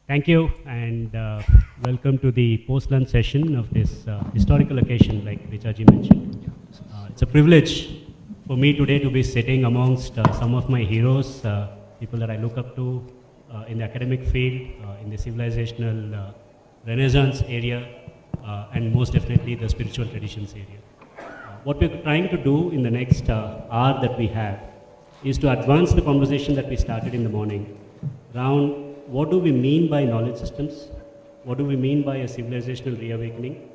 Thank you, and welcome to the post-lunch session of this historical occasion, like Richaji mentioned. It's a privilege for me today to be sitting amongst some of my heroes, people that I look up to in the academic field, in the civilizational renaissance area, and most definitely the spiritual traditions area. What we're trying to do in the next hour that we have is to advance the conversation that we started in the morning around what do we mean by knowledge systems, what do we mean by a civilizational reawakening,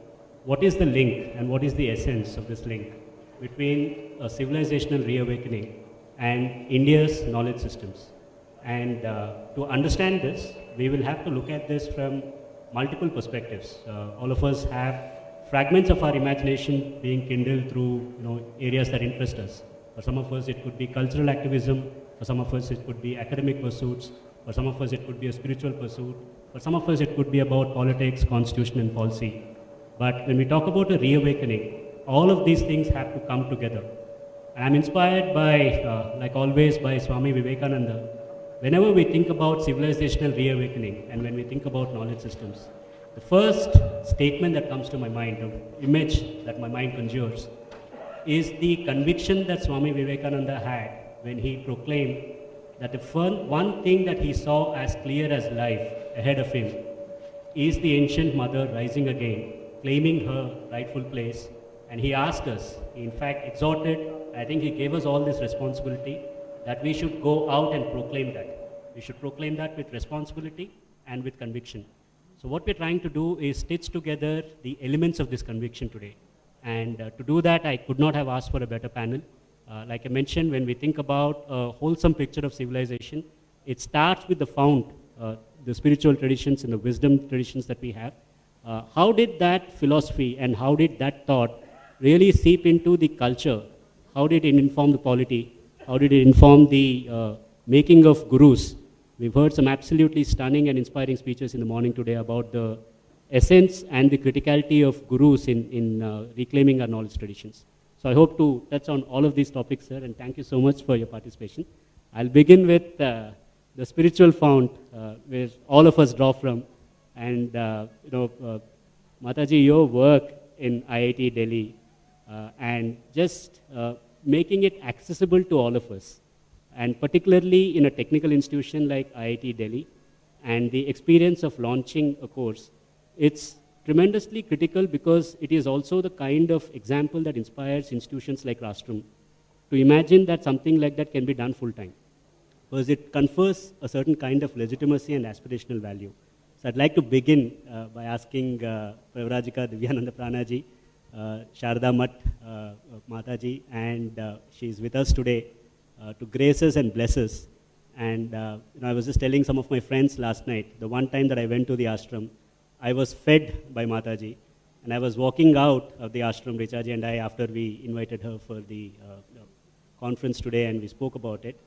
what is the link and what is the essence of this link between a civilizational reawakening and India's knowledge systems. And to understand this, we will have to look at this from multiple perspectives. All of us have fragments of our imagination being kindled through areas that interest us. For some of us, it could be cultural activism. For some of us, it could be academic pursuits. For some of us, it could be a spiritual pursuit. For some of us, it could be about politics, constitution, and policy. But when we talk about a reawakening, all of these things have to come together. And I'm inspired by, like always, by Swami Vivekananda. Whenever we think about civilizational reawakening and when we think about knowledge systems, the first statement that comes to my mind, the image that my mind conjures, is the conviction that Swami Vivekananda had when he proclaimed that the one thing that he saw as clear as life ahead of him is the ancient mother rising again, claiming her rightful place. And he asked us, he in fact exhorted, I think he gave us all this responsibility, that we should go out and proclaim that. We should proclaim that with responsibility and with conviction. So what we're trying to do is stitch together the elements of this conviction today. And to do that, I could not have asked for a better panel. Like I mentioned, when we think about a wholesome picture of civilization, it starts with the fount, the spiritual traditions and the wisdom traditions that we have. How did that philosophy and how did that thought really seep into the culture? How did it inform the polity? How did it inform the making of gurus? We've heard some absolutely stunning and inspiring speeches in the morning today about the essence and the criticality of gurus in reclaiming our knowledge traditions. So I hope to touch on all of these topics, sir, and thank you so much for your participation. I'll begin with the spiritual fount, where all of us draw from. And, Mataji, your work in IIT Delhi and just making it accessible to all of us, and particularly in a technical institution like IIT Delhi, and the experience of launching a course, it's tremendously critical because it is also the kind of example that inspires institutions like Rashtram to imagine that something like that can be done full-time, because it confers a certain kind of legitimacy and aspirational value. So I'd like to begin by asking Pravrajika, Divyanandaprana ji, Sarada Mat, Mataji, and she's with us today to grace us and bless us. And I was just telling some of my friends last night, the one time that I went to the ashram, I was fed by Mataji, and I was walking out of the ashram, Richaji and I, after we invited her for the conference today and we spoke about it.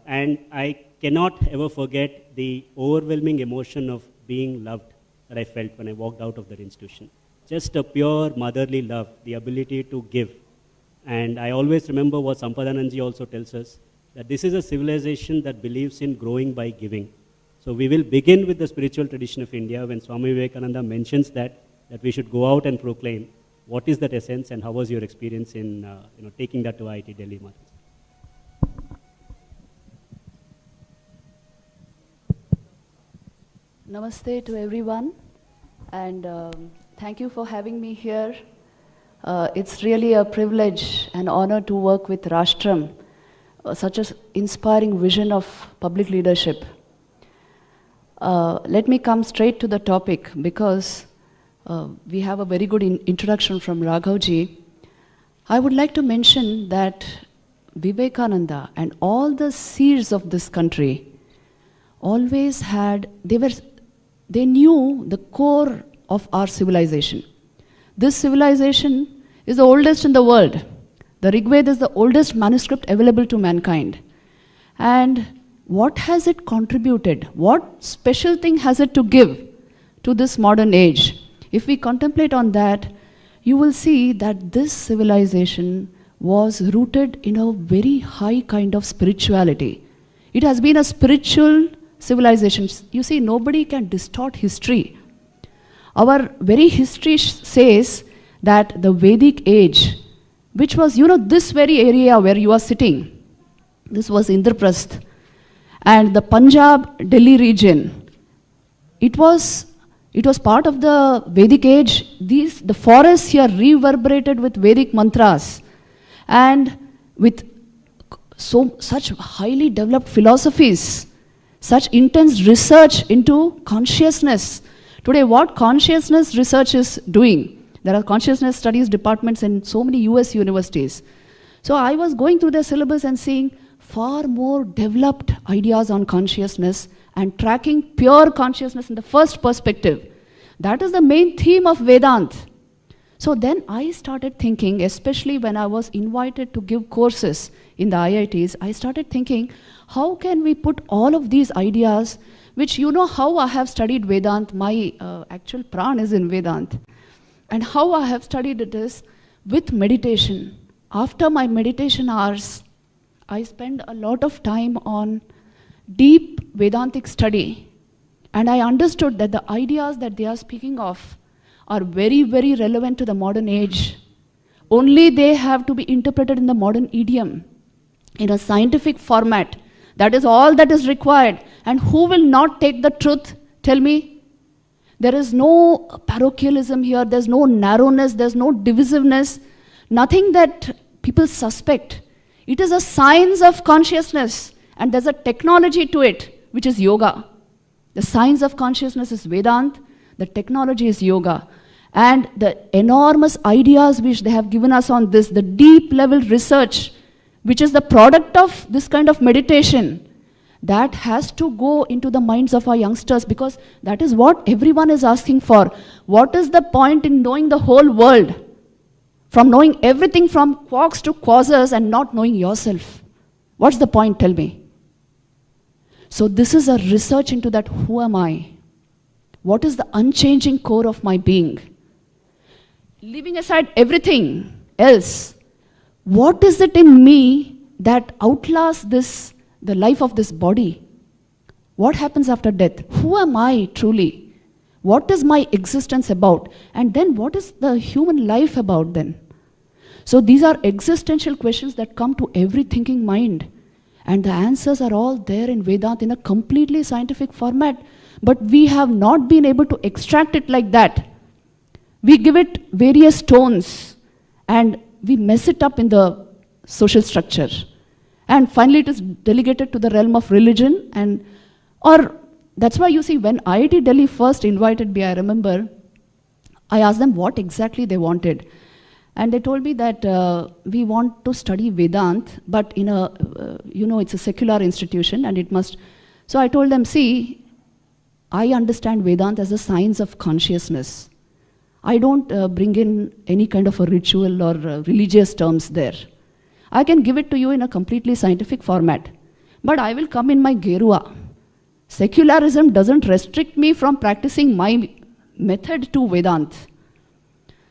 And I cannot ever forget the overwhelming emotion of being loved that I felt when I walked out of that institution. Just a pure motherly love, the ability to give. And I always remember what Sampadananji also tells us, that this is a civilization that believes in growing by giving. So we will begin with the spiritual tradition of India when Swami Vivekananda mentions that we should go out and proclaim. What is that essence and how was your experience in taking that to IIT Delhi? Namaste to everyone, and thank you for having me here. It's really a privilege and honor to work with Rashtram, such an inspiring vision of public leadership. Let me come straight to the topic because we have a very good introduction from Raghavji. I would like to mention that Vivekananda and all the seers of this country always had, they knew the core of our civilization. This civilization is the oldest in the world. The Rig Veda is the oldest manuscript available to mankind. And what has it contributed? What special thing has it to give to this modern age? If we contemplate on that, you will see that this civilization was rooted in a very high kind of spirituality. It has been a spiritual civilizations. You see, nobody can distort history. Our very history says that the Vedic age, which was, this very area where you are sitting, this was Indraprasth, and the Punjab, Delhi region, it was part of the Vedic age. The forests here reverberated with Vedic mantras and with such highly developed philosophies, such intense research into consciousness. Today, what consciousness research is doing, there are consciousness studies departments in so many US universities. So I was going through their syllabus and seeing far more developed ideas on consciousness and tracking pure consciousness in the first perspective. That is the main theme of Vedanta. So then I started thinking, especially when I was invited to give courses in the IITs, I started thinking, how can we put all of these ideas, which how I have studied Vedanta, my actual pran is in Vedanta, and how I have studied it is with meditation. After my meditation hours, I spend a lot of time on deep Vedantic study, and I understood that the ideas that they are speaking of are very, very relevant to the modern age. Only they have to be interpreted in the modern idiom, in a scientific format. That is all that is required. And who will not take the truth? Tell me. There is no parochialism here, there's no narrowness, there's no divisiveness, nothing that people suspect. It is a science of consciousness, and there's a technology to it, which is yoga. The science of consciousness is Vedanta, the technology is yoga. And the enormous ideas which they have given us on this, the deep level research, which is the product of this kind of meditation, that has to go into the minds of our youngsters, because that is what everyone is asking for. What is the point in knowing the whole world? From knowing everything from quarks to quasars and not knowing yourself. What's the point? Tell me. So this is a research into that. Who am I? What is the unchanging core of my being? Leaving aside everything else, what is it in me that outlasts the life of this body? What happens after death? Who am I truly? What is my existence about? And then what is the human life about then? So these are existential questions that come to every thinking mind. And the answers are all there in Vedanta in a completely scientific format. But we have not been able to extract it like that. We give it various tones and we mess it up in the social structure. And finally it is delegated to the realm of religion. Or that's why you see, when IIT Delhi first invited me, I remember, I asked them what exactly they wanted. And they told me that we want to study Vedanta, but in a, it's a secular institution and it must. So I told them, see, I understand Vedanta as a science of consciousness. I don't bring in any kind of a ritual or religious terms there. I can give it to you in a completely scientific format. But I will come in my gerua. Secularism doesn't restrict me from practicing my method to Vedanta.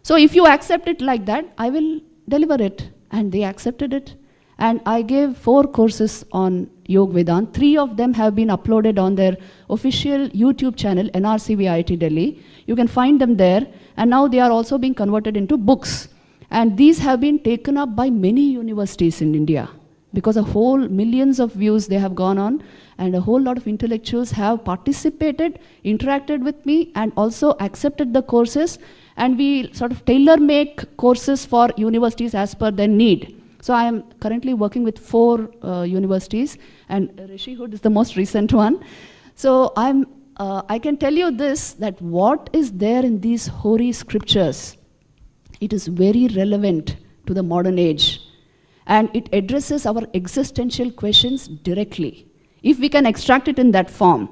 So if you accept it like that, I will deliver it. And they accepted it. And I gave 4 courses on Yog Vedanta. 3 of them have been uploaded on their official YouTube channel, NRCV IIT Delhi. You can find them there. And now they are also being converted into books. And these have been taken up by many universities in India, because a whole millions of views they have gone on, and a whole lot of intellectuals have participated, interacted with me, and also accepted the courses. And we sort of tailor-make courses for universities as per their need. So I am currently working with 4 universities, and Rishihood is the most recent one. So I can tell you this, that what is there in these holy scriptures, it is very relevant to the modern age. And it addresses our existential questions directly, if we can extract it in that form.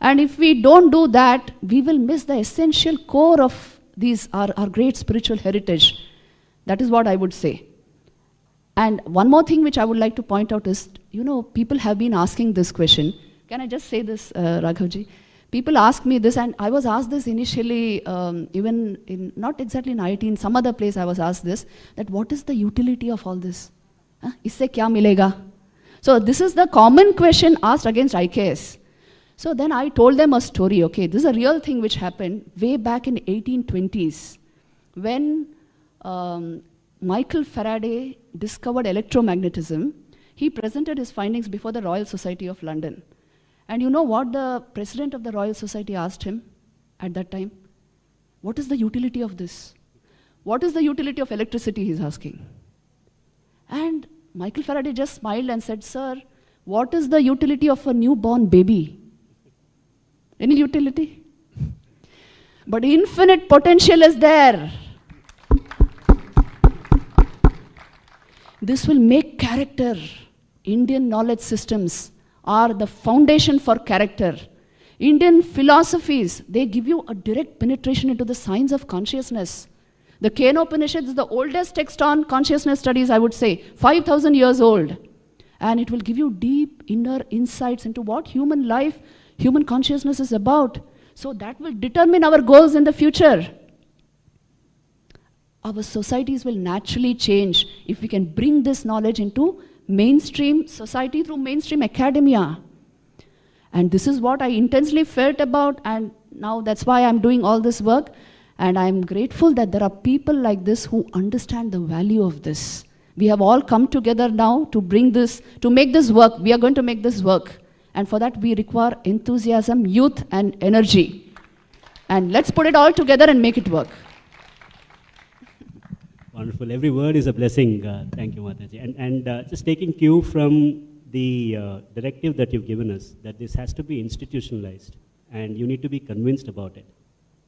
And if we don't do that, we will miss the essential core of these, our great spiritual heritage. That is what I would say. And one more thing which I would like to point out is, people have been asking this question. Can I just say this, Raghavji? People ask me this, and I was asked this initially, even in, not exactly in IIT, in some other place I was asked this, that what is the utility of all this? Isse kya milega? So this is the common question asked against IKS. So then I told them a story, okay, this is a real thing which happened way back in 1820s when Michael Faraday discovered electromagnetism. He presented his findings before the Royal Society of London. And you know what the president of the Royal Society asked him at that time? What is the utility of this? What is the utility of electricity, he's asking. And Michael Faraday just smiled and said, sir, what is the utility of a newborn baby? Any utility? But infinite potential is there. This will make character. Indian knowledge systems are the foundation for character. Indian philosophies, they give you a direct penetration into the science of consciousness. The Kenopanishad is the oldest text on consciousness studies, I would say, 5,000 years old. And it will give you deep inner insights into what human life, human consciousness is about. So that will determine our goals in the future. Our societies will naturally change if we can bring this knowledge into mainstream society through mainstream academia. And this is what I intensely felt about, and now that's why I'm doing all this work. And I'm grateful that there are people like this who understand the value of this. We have all come together now to bring this, to make this work. We are going to make this work. And for that we require enthusiasm, youth and energy. And let's put it all together and make it work. Wonderful. Every word is a blessing. Thank you, Mataji. And just taking cue from the directive that you've given us, that this has to be institutionalized and you need to be convinced about it.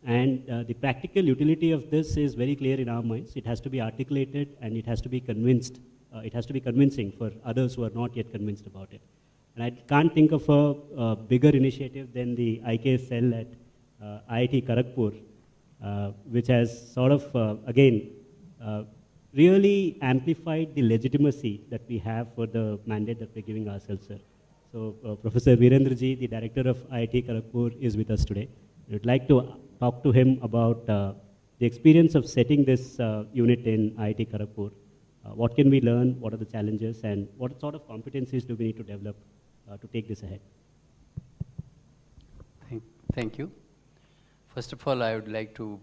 And the practical utility of this is very clear in our minds. It has to be articulated and it has to be convinced. It has to be convincing for others who are not yet convinced about it. And I can't think of a bigger initiative than the IKS cell at IIT Kharagpur, which has sort of, again, really amplified the legitimacy that we have for the mandate that we're giving ourselves, sir. So Professor Virendra ji, the director of IIT Kharagpur, is with us today. We'd like to talk to him about the experience of setting this unit in IIT Kharagpur. What can we learn? What are the challenges? And what sort of competencies do we need to develop to take this ahead? Thank you. First of all, I would like to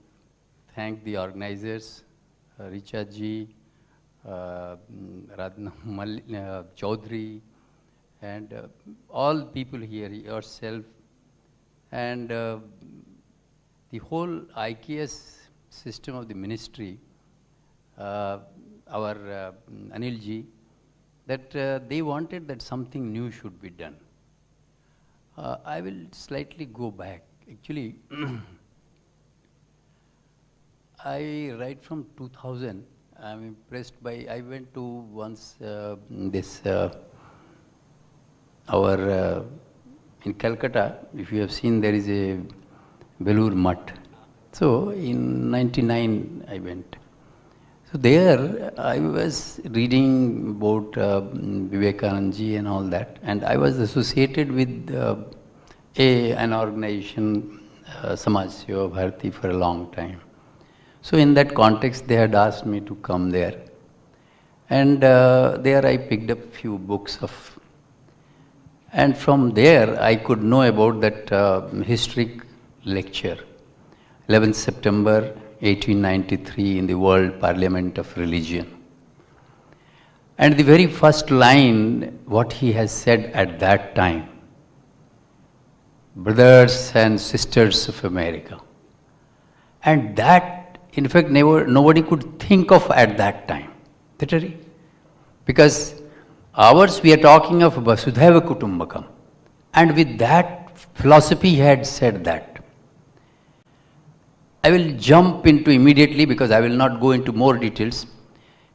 thank the organizers, Richard ji, Radna Chaudhary, and all people here, yourself, and the whole IKS system of the ministry, our Anil ji, that they wanted that something new should be done. I will slightly go back. Actually, I write from 2000. I'm impressed by, I went to once in Calcutta, if you have seen, there is a Belur Mutt. So in 99 I went. So there I was reading about Vivekananda ji and all that, and I was associated with an organization, Samaj Seva Bharti, for a long time. So in that context they had asked me to come there, and there I picked up few books of, and from there I could know about that historic lecture, 11th September 1893 in the World Parliament of Religion. And the very first line, what he has said at that time, brothers and sisters of America. And that, in fact, nobody could think of at that time. Literally. Because ours, we are talking of Vasudhaiva Kutumbakam. And with that philosophy, he had said that. I will jump into immediately, because I will not go into more details.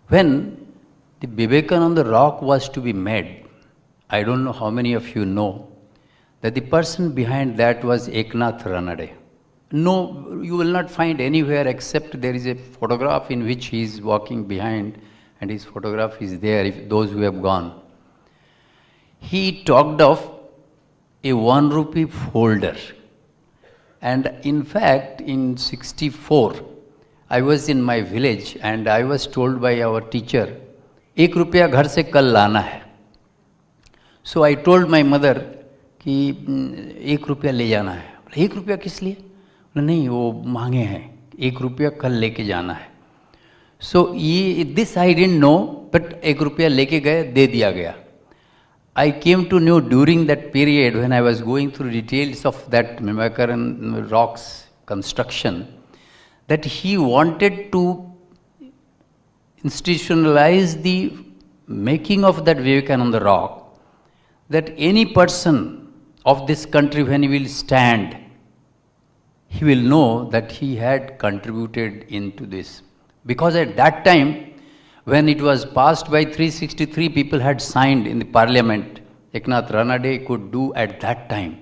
When the Vivekananda rock was to be made, I don't know how many of you know that the person behind that was Eknath Ranade. No, you will not find anywhere except there is a photograph in which he is walking behind, and his photograph is there, if those who have gone. He talked of a 1 rupee folder. And in fact, in 64, I was in my village and I was told by our teacher, 1 rupiya ghar se kal lana hai. So I told my mother कि 1 रुपया ले जाना है। 1 रुपया किस लिए? नहीं, वो मांगे हैं, 1 रुपया कल लेके जाना है। सो ये this I didn't know, but 1 रुपया लेके गए, दे दिया गया। I came to know during that period when I was going through details of that Mimakaran rocks construction that he wanted to institutionalize the making of that Vivekananda rock, that any person of this country when he will stand, he will know that he had contributed into this. Because at that time, when it was passed by 363 people had signed in the parliament, Eknath Ranade could do at that time.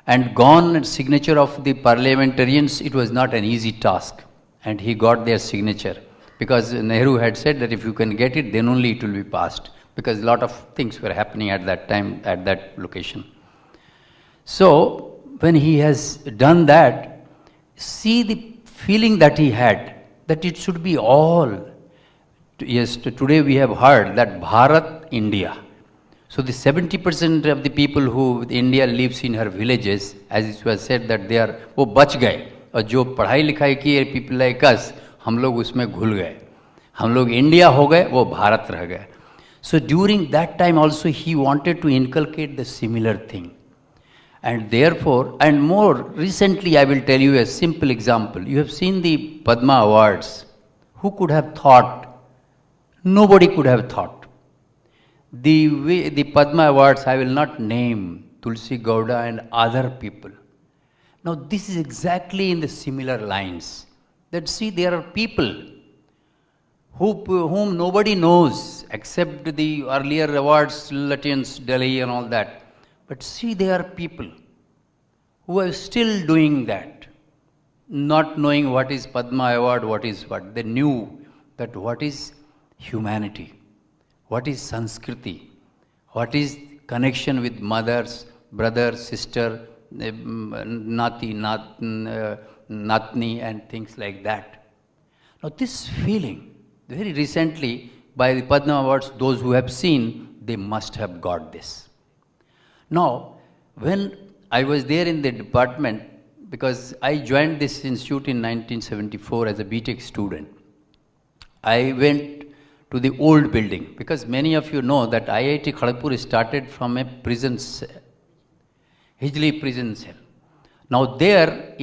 And gone signature of the parliamentarians, it was not an easy task. And he got their signature. Because Nehru had said that if you can get it, then only it will be passed. Because a lot of things were happening at that time, at that location. So, when he has done that, see the feeling that he had, that it should be all. Yes, today we have heard that Bharat, India. So the 70% of the people who India lives in her villages, as it was said that they are, वो बच गए, और जो पढ़ाई लिखाई किए people like us, हम लोग उसमें घुल गए, हम लोग India हो गए, वो भारत रह गए. So during that time also he wanted to inculcate the similar thing. And therefore, and more recently I will tell you a simple example. You have seen the Padma Awards. Who could have thought? Nobody could have thought. The Padma Awards, I will not name Tulsi Gowda and other people. Now this is exactly in the similar lines. That see, there are people whom nobody knows except the earlier awards, Latins, Delhi and all that. But see, there are people who are still doing that, not knowing what is Padma Award, what is what. They knew that what is humanity, what is Sanskriti, what is connection with mothers, brother, sister, Nati, Natni and things like that. Now this feeling, very recently by the Padma Awards, those who have seen, they must have got this. Now, when I was there in the department, because I joined this institute in 1974 as a BTech student, I went to the old building, because many of you know that IIT Kharagpur started from a prison cell, Hijli prison cell. Now there,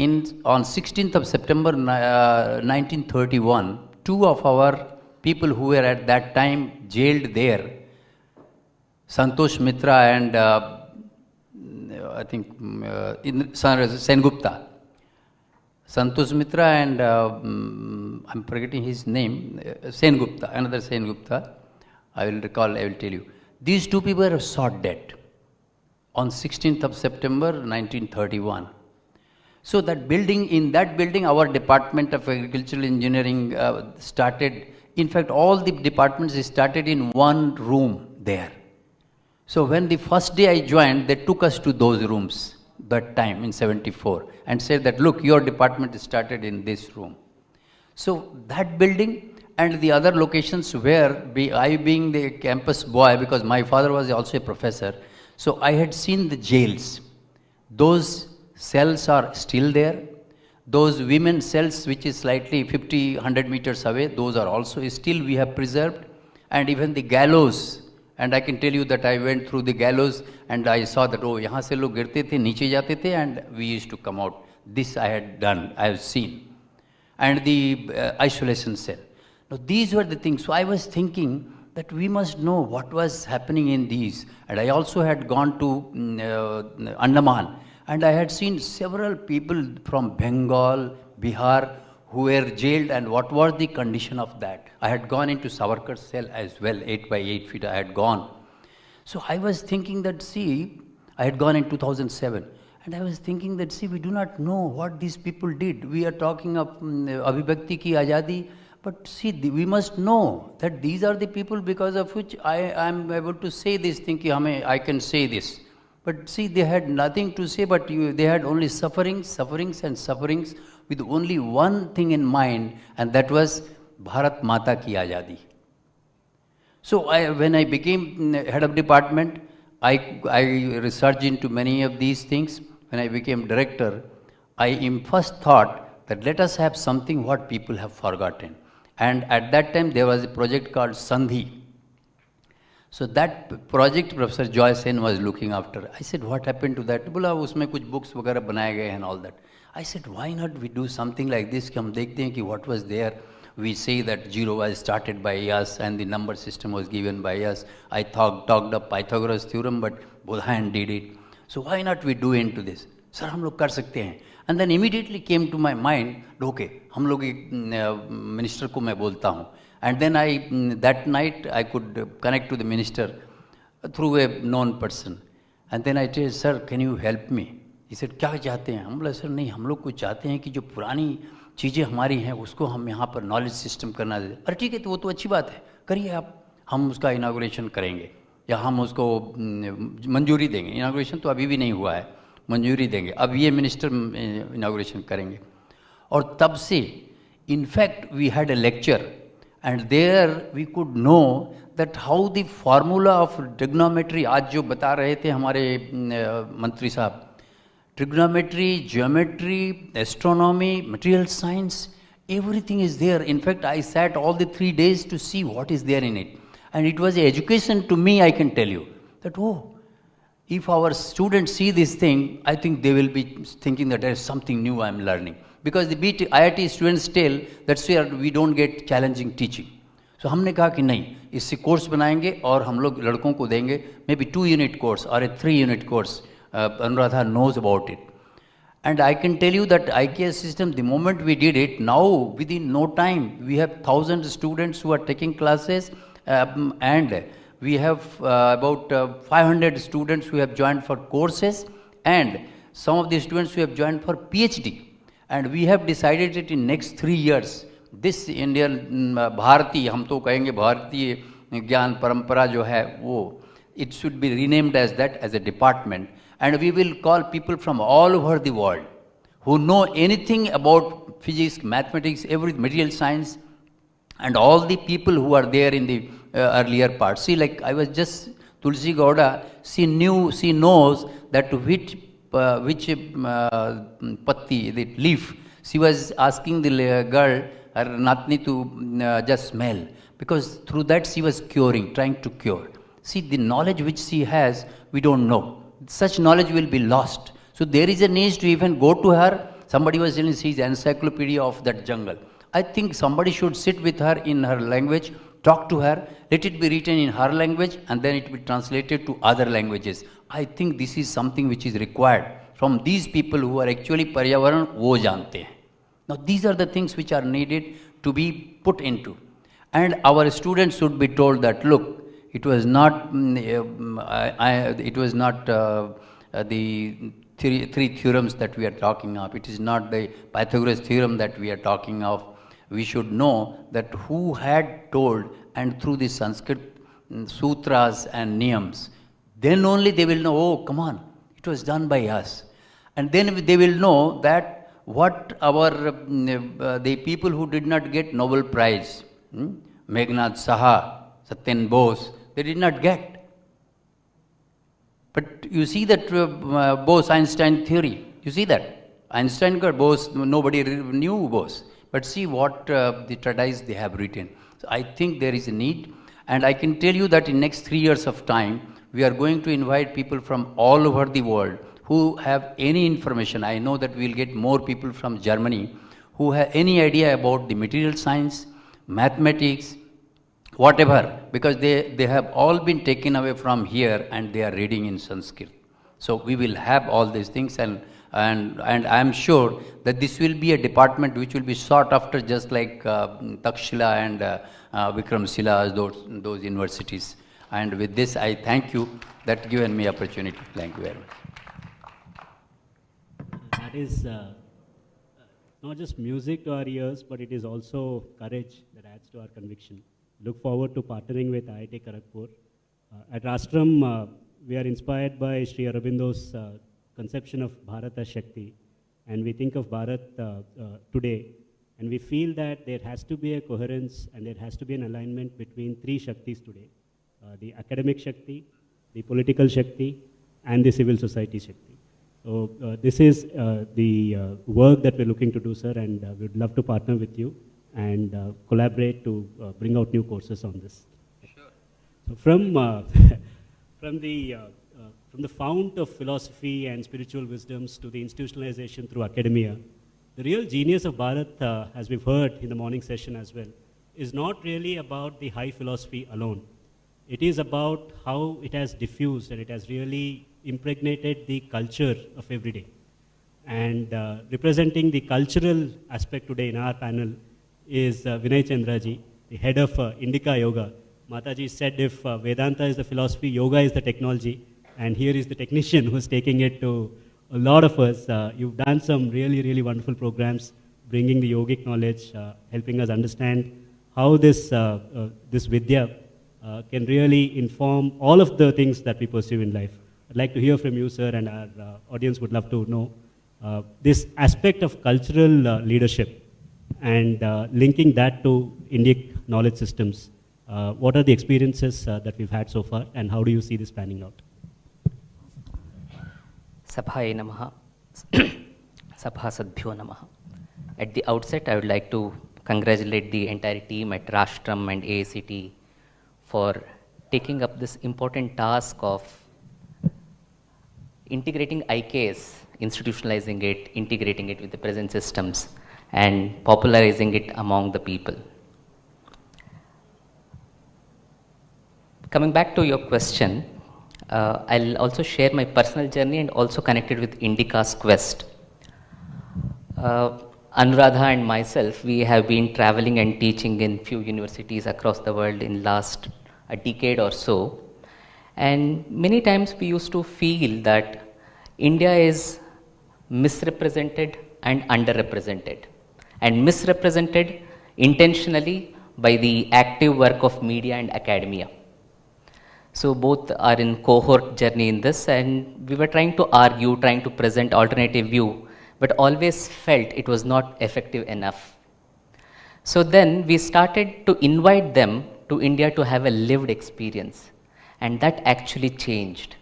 on 16th of September 1931, 2 of our people who were at that time jailed there, Santosh Mitra and I think Sengupta. Santosh Mitra and I'm forgetting his name, Sengupta, another Sengupta, I will recall, I will tell you. These 2 people were shot dead on 16th of September 1931. So that building, in that building, our Department of Agricultural Engineering started. In fact, all the departments started in one room there. So when the first day I joined, they took us to those rooms that time in 74 and said that, look, your department started in this room. So that building and the other locations where I being the campus boy, because my father was also a professor, so I had seen the jails. Those cells are still there. Those women cells, which is slightly 50, 100 meters away, those are also still we have preserved. And even the gallows, and I can tell you that I went through the gallows and I saw that, oh, yahan se log girte the, niche jate the, and we used to come out. This I had done, I have seen. And the isolation cell. Now these were the things. So I was thinking that we must know what was happening in these. And I also had gone to Andaman. And I had seen several people from Bengal, Bihar, who were jailed, and what was the condition of that. I had gone into Savarkar's cell as well, 8 by 8 feet I had gone. So I was thinking that, see, I had gone in 2007, and I was thinking that, see, we do not know what these people did. We are talking of Abhibhakti ki Azadi, but see, we must know that these are the people because of which I am able to say this thing, ki I can say this. But see, they had nothing to say, but they had only sufferings, sufferings and sufferings with only one thing in mind, and that was Bharat Mata ki Azadi. So when I became head of department, I researched into many of these things. When I became director, I first thought that let us have something what people have forgotten. And at that time, there was a project called Sandhi. So that project, Professor Joy Sen was looking after. I said, what happened to that? Bola, usme kuch books वगैरह बनाए गए and all that. I said, why not we do something like this? कि हम देखते हैं कि what was there. We say that zero was started by us and the number system was given by us. I talked up Pythagoras theorem, but Bodhayan did it. So why not we do into this? Sir, हम लोग कर सकते हैं. And then immediately came to my mind, okay, हम लोग एक minister को मैं बोलता हूँ. And then that night I could connect to the minister through a known person. And then I told, sir, can you help me? He said, क्या चाहते हैं? हम बोला, सर नहीं, हम लोग कुछ चाहते हैं कि जो पुरानी चीज़ें हमारी हैं उसको हम यहाँ पर नॉलेज सिस्टम करना दे. अरे ठीक है, तो वो तो अच्छी बात है, करिए आप, हम उसका इनागुरेशन करेंगे या हम उसको मंजूरी देंगे. इनागुरेशन तो अभी भी नहीं हुआ है, मंजूरी देंगे. अब ये मिनिस्टर इनागुरेशन करेंगे. और तब से in fact we had a lecture and there we could know that how the formula of trigonometry, आज जो बता रहे थे हमारे मंत्री साहब, trigonometry, geometry, astronomy, material science, everything is there. In fact, I sat all the 3 days to see what is there in it. And it was education to me, I can tell you, that oh, if our students see this thing, I think they will be thinking that there is something new I am learning. Because the IIT students tell that's where we don't get challenging teaching. So हमने कहा कि नहीं, इससे course बनाएंगे और हम लोग लड़कों को देंगे, maybe 2-unit course or a 3-unit course. Anuradha knows about it. And I can tell you that IKS system, the moment we did it, now within no time, we have 1,000 students who are taking classes and we have about 500 students who have joined for courses and some of the students who have joined for PhD. And we have decided it in next 3 years. This Indian Bharti, हम तो कहेंगे भारतीय ज्ञान परंपरा जो है वो, it should be renamed as that, as a department. And we will call people from all over the world who know anything about physics, mathematics, every material science, and all the people who are there in the earlier part. See, like I was just, Tulsi Gowda, she knows that which patti, the leaf, she was asking the girl, her natni, to just smell, because through that she was curing, trying to cure. See, the knowledge which she has, we don't know. Such knowledge will be lost. So there is a need to even go to her. Somebody was telling she's encyclopedia of that jungle. I think somebody should sit with her in her language, talk to her, let it be written in her language, and then it will be translated to other languages. I think this is something which is required from these people who are actually Paryavaran wo jante hain. Now these are the things which are needed to be put into. And our students should be told that, look, it was not, the three theorems that we are talking of. It is not the Pythagoras theorem that we are talking of. We should know that who had told, and through the Sanskrit sutras and niyams, then only they will know, oh, come on, it was done by us. And then they will know that what our, the people who did not get Nobel Prize, Meghnad Saha, Satyen Bose, they did not get. But you see that Bose-Einstein theory, you see that. Einstein got Bose, nobody knew Bose. But see what the treatise they have written. So I think there is a need. And I can tell you that in next 3 years of time, we are going to invite people from all over the world who have any information. I know that we will get more people from Germany who have any idea about the material science, mathematics, whatever, because they have all been taken away from here and they are reading in Sanskrit. So we will have all these things, and I am sure that this will be a department which will be sought after, just like Takshila and Vikramshila, those universities. And with this, I thank you that given me opportunity. Thank you very much. That is not just music to our ears, but it is also courage that adds to our conviction. Look forward to partnering with IIT Kharagpur. At Rashtram, we are inspired by Sri Aurobindo's conception of Bharata Shakti, and we think of Bharat today, and we feel that there has to be a coherence and there has to be an alignment between 3 Shaktis today. The academic Shakti, the political Shakti, and the civil society Shakti. So this is the work that we're looking to do, sir, and we'd love to partner with you and collaborate to bring out new courses on this. Sure. So from from the fount of philosophy and spiritual wisdoms to the institutionalization through academia, the real genius of Bharat, as we've heard in the morning session as well, is not really about the high philosophy alone. It is about how it has diffused and it has really impregnated the culture of every day. And representing the cultural aspect today in our panel is Vinayachandra ji, the head of Indica Yoga. Mataji said if Vedanta is the philosophy, yoga is the technology, and here is the technician who's taking it to a lot of us. You've done some really, really wonderful programs, bringing the yogic knowledge, helping us understand how this Vidya can really inform all of the things that we pursue in life. I'd like to hear from you, sir, and our audience would love to know this aspect of cultural leadership and linking that to Indic knowledge systems. What are the experiences that we've had so far, and how do you see this panning out? Sabhaye Namaha, Sabhasadbhyo Namaha. At the outset, I would like to congratulate the entire team at Rashtram and AICTE for taking up this important task of integrating IKS, institutionalizing it, integrating it with the present systems, and popularizing it among the people. Coming back to your question, I'll also share my personal journey and also connect it with Indica's quest. Anuradha and myself, we have been traveling and teaching in few universities across the world in last a decade or so. And many times we used to feel that India is misrepresented and underrepresented. And misrepresented intentionally by the active work of media and academia. So both are in cohort journey in this, and we were trying to argue, trying to present alternative view, but always felt it was not effective enough. So then we started to invite them to India to have a lived experience, and that actually changed.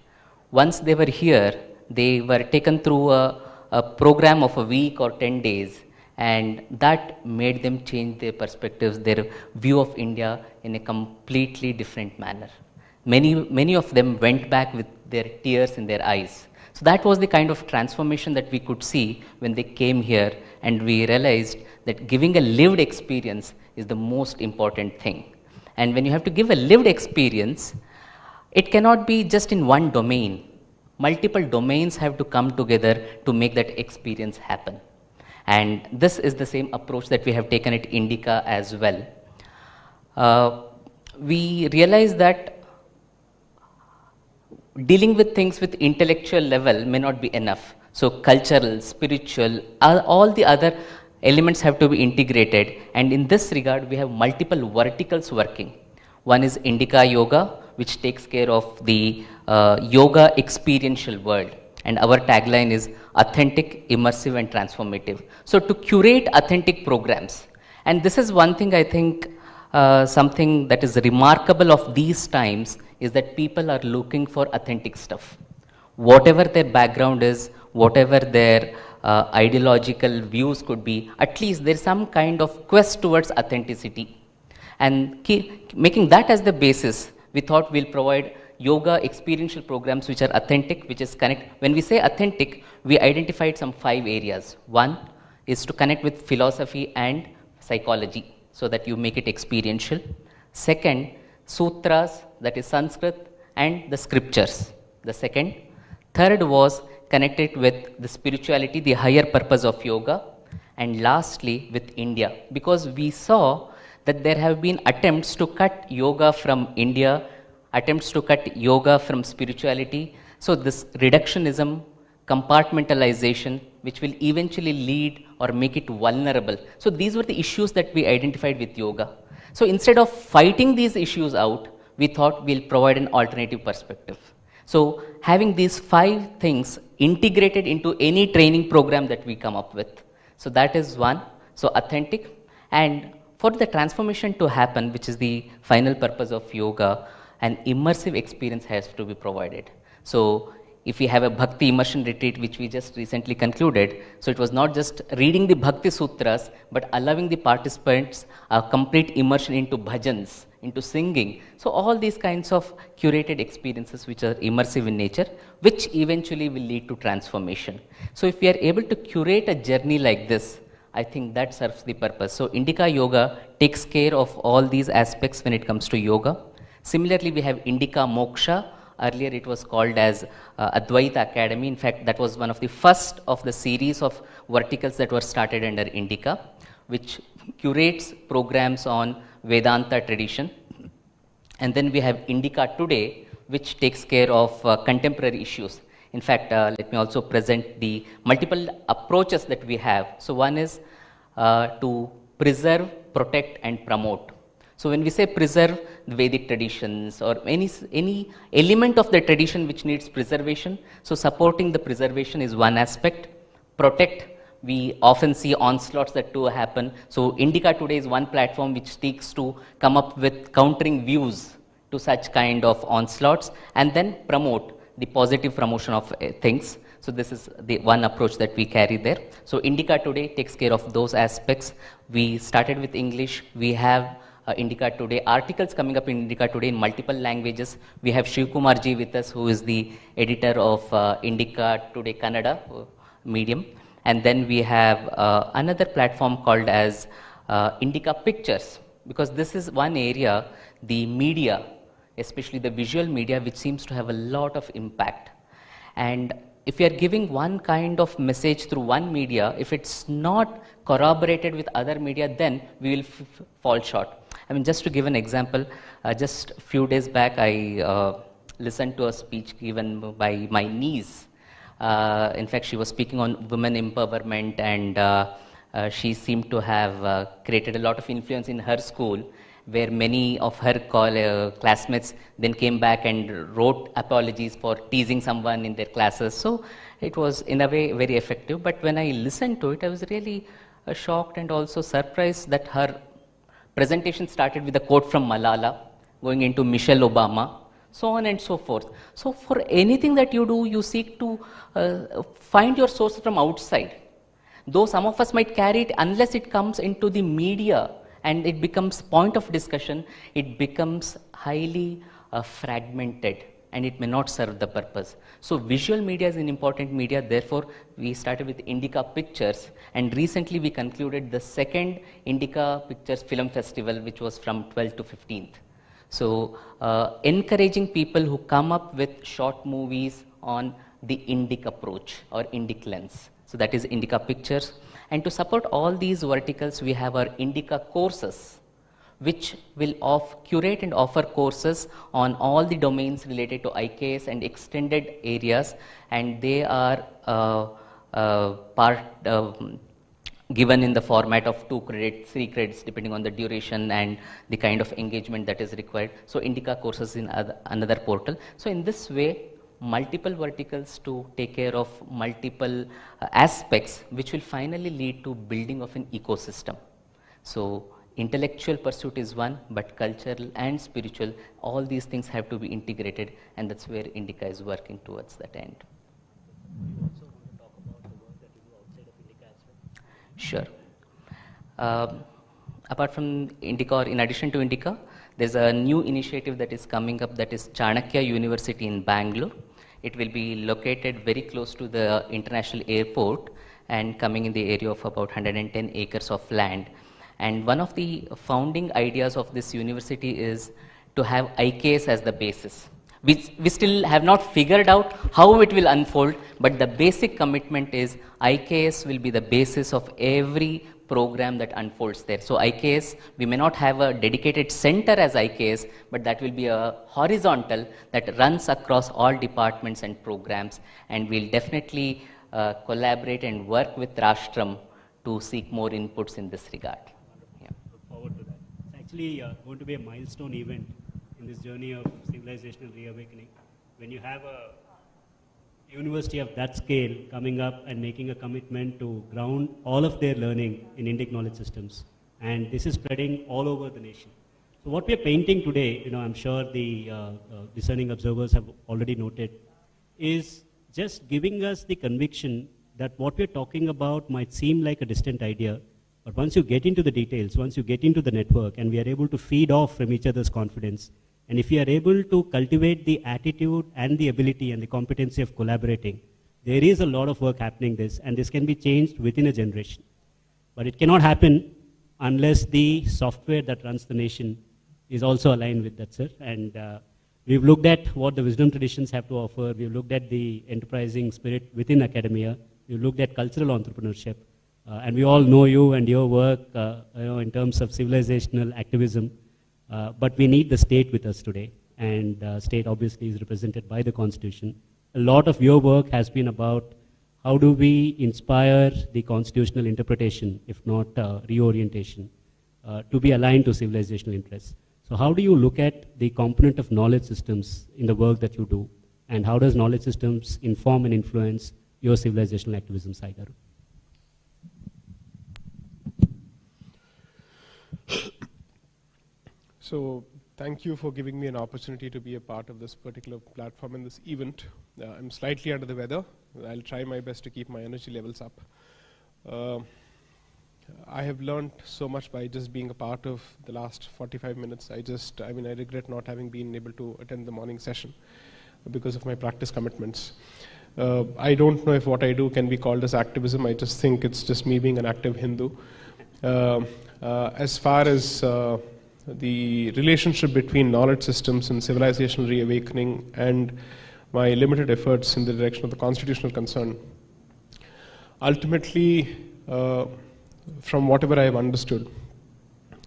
Once they were here, they were taken through a program of a week or 10 days, and that made them change their perspectives, their view of India in a completely different manner. Many of them went back with their tears in their eyes. So that was the kind of transformation that we could see when they came here, and we realized that giving a lived experience is the most important thing. And when you have to give a lived experience, it cannot be just in one domain. Multiple domains have to come together to make that experience happen. And this is the same approach that we have taken at Indica as well. We realized that dealing with things with intellectual level may not be enough. So cultural, spiritual, all the other elements have to be integrated. And in this regard, we have multiple verticals working. One is Indica Yoga, which takes care of the yoga experiential world. And our tagline is authentic, immersive, and transformative. So to curate authentic programs. And this is one thing I think something that is remarkable of these times is that people are looking for authentic stuff. Whatever their background is, whatever their ideological views could be, at least there's some kind of quest towards authenticity. And making that as the basis, we thought we'll provide yoga experiential programs which are authentic, which is connect. When we say authentic, we identified some 5 areas. One is to connect with philosophy and psychology, so that you make it experiential. Second, sutras, that is Sanskrit, and the scriptures, the second. Third was connected with the spirituality, the higher purpose of yoga. And lastly, with India, because we saw that there have been attempts to cut yoga from India, attempts to cut yoga from spirituality. So this reductionism, compartmentalization, which will eventually lead or make it vulnerable. So these were the issues that we identified with yoga. So instead of fighting these issues out, we thought we'll provide an alternative perspective. So having these 5 things integrated into any training program that we come up with. So that is one. So authentic. And for the transformation to happen, which is the final purpose of yoga, an immersive experience has to be provided. So if we have a Bhakti immersion retreat, which we just recently concluded, so it was not just reading the Bhakti Sutras, but allowing the participants a complete immersion into bhajans, into singing. So all these kinds of curated experiences which are immersive in nature, which eventually will lead to transformation. So if we are able to curate a journey like this, I think that serves the purpose. So Indica Yoga takes care of all these aspects when it comes to yoga. Similarly, we have Indica Moksha. Earlier it was called as Advaita Academy. In fact, that was one of the first of the series of verticals that were started under Indica, which curates programs on Vedanta tradition. And then we have Indica Today, which takes care of contemporary issues. In fact, let me also present the multiple approaches that we have. So one is to preserve, protect and promote. So when we say preserve the Vedic traditions or any element of the tradition which needs preservation, so supporting the preservation is one aspect. Protect, we often see onslaughts that do happen. So Indica Today is one platform which seeks to come up with countering views to such kind of onslaughts, and then promote the positive promotion of things. So this is the one approach that we carry there. So Indica Today takes care of those aspects. We started with English. We have Indica Today articles coming up in Indica Today in multiple languages. We have Shri Kumar ji with us, who is the editor of Indica Today Kannada medium. And then we have another platform called as Indica Pictures, because this is one area, the media, especially the visual media, which seems to have a lot of impact. And if we are giving one kind of message through one media, if it's not corroborated with other media, then we will fall short. I mean, just to give an example, just a few days back, I listened to a speech given by my niece. In fact, she was speaking on women empowerment, and she seemed to have created a lot of influence in her school, where many of her classmates then came back and wrote apologies for teasing someone in their classes. So it was in a way very effective. But when I listened to it, I was really shocked and also surprised that her presentation started with a quote from Malala, going into Michelle Obama, so on and so forth. So for anything that you do, you seek to find your source from outside. Though some of us might carry it, unless it comes into the media and it becomes point of discussion, it becomes highly fragmented and it may not serve the purpose. So visual media is an important media. Therefore, we started with Indica Pictures, and recently we concluded the second Indica Pictures Film Festival, which was from 12th to 15th. So encouraging people who come up with short movies on the Indic approach or Indic lens. So that is Indica Pictures. And to support all these verticals, we have our Indica courses, which will curate and offer courses on all the domains related to IKS and extended areas, and they are given in the format of 2 credits, 3 credits, depending on the duration and the kind of engagement that is required. So Indica courses in another portal. So in this way, multiple verticals to take care of multiple aspects, which will finally lead to building of an ecosystem. So intellectual pursuit is one, but cultural and spiritual, all these things have to be integrated, and that's where Indica is working towards that end. You also want to talk about the work that you do outside of Indica as Sure. well? Apart from Indica, or in addition to Indica, there's a new initiative that is coming up, that is Chanakya University in Bangalore. It will be located very close to the international airport and coming in the area of about 110 acres of land. And one of the founding ideas of this university is to have IKS as the basis. We still have not figured out how it will unfold, but the basic commitment is IKS will be the basis of every program that unfolds there. So IKS, we may not have a dedicated center as IKS, but that will be a horizontal that runs across all departments and programs, and we'll definitely collaborate and work with Rashtram to seek more inputs in this regard. Yeah. Look forward to that. It's actually going to be a milestone event in this journey of civilizational reawakening. When you have a university of that scale coming up and making a commitment to ground all of their learning in Indic knowledge systems, and this is spreading all over the nation. So what we are painting today, I'm sure the discerning observers have already noted, is just giving us the conviction that what we're talking about might seem like a distant idea, but once you get into the details, once you get into the network, and we are able to feed off from each other's confidence, and if we are able to cultivate the attitude and the ability and the competency of collaborating, there is a lot of work happening and this can be changed within a generation. But it cannot happen unless the software that runs the nation is also aligned with that, sir. And we've looked at what the wisdom traditions have to offer. We've looked at the enterprising spirit within academia. We've looked at cultural entrepreneurship. And we all know you and your work in terms of civilizational activism. But we need the state with us today. And state obviously is represented by the Constitution. A lot of your work has been about how do we inspire the constitutional interpretation, if not reorientation, to be aligned to civilizational interests. So how do you look at the component of knowledge systems in the work that you do? And how does knowledge systems inform and influence your civilizational activism, Saigaru? So thank you for giving me an opportunity to be a part of this particular platform in this event. I'm slightly under the weather. I'll try my best to keep my energy levels up. I have learned so much by just being a part of the last 45 minutes. I regret not having been able to attend the morning session because of my practice commitments. I don't know if what I do can be called as activism. I just think it's just me being an active Hindu. As far as the relationship between knowledge systems and civilizational reawakening and my limited efforts in the direction of the constitutional concern, ultimately, from whatever I have understood,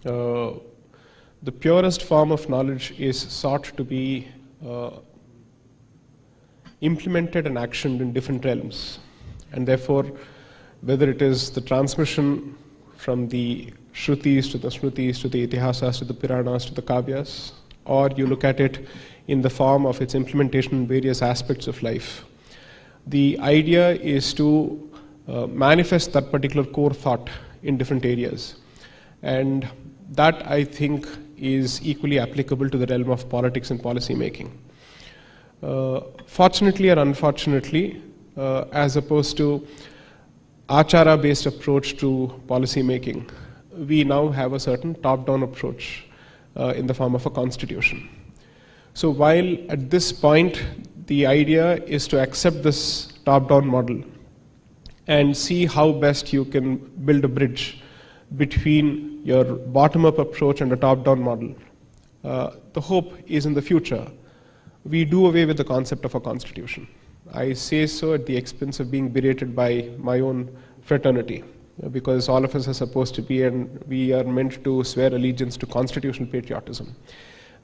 the purest form of knowledge is sought to be implemented and actioned in different realms. And therefore, whether it is the transmission from the Shrutis to the Smritis to the Itihasas to the Puranas to the Kavyas, or you look at it in the form of its implementation in various aspects of life, the idea is to manifest that particular core thought in different areas. And that, I think, is equally applicable to the realm of politics and policy making. Fortunately or unfortunately, as opposed to achara-based approach to policy making, we now have a certain top-down approach in the form of a constitution. So while at this point the idea is to accept this top-down model and see how best you can build a bridge between your bottom-up approach and a top-down model, the hope is in the future we do away with the concept of a constitution. I say so at the expense of being berated by my own fraternity, because all of us are supposed to be, and we are meant to swear allegiance to constitutional patriotism,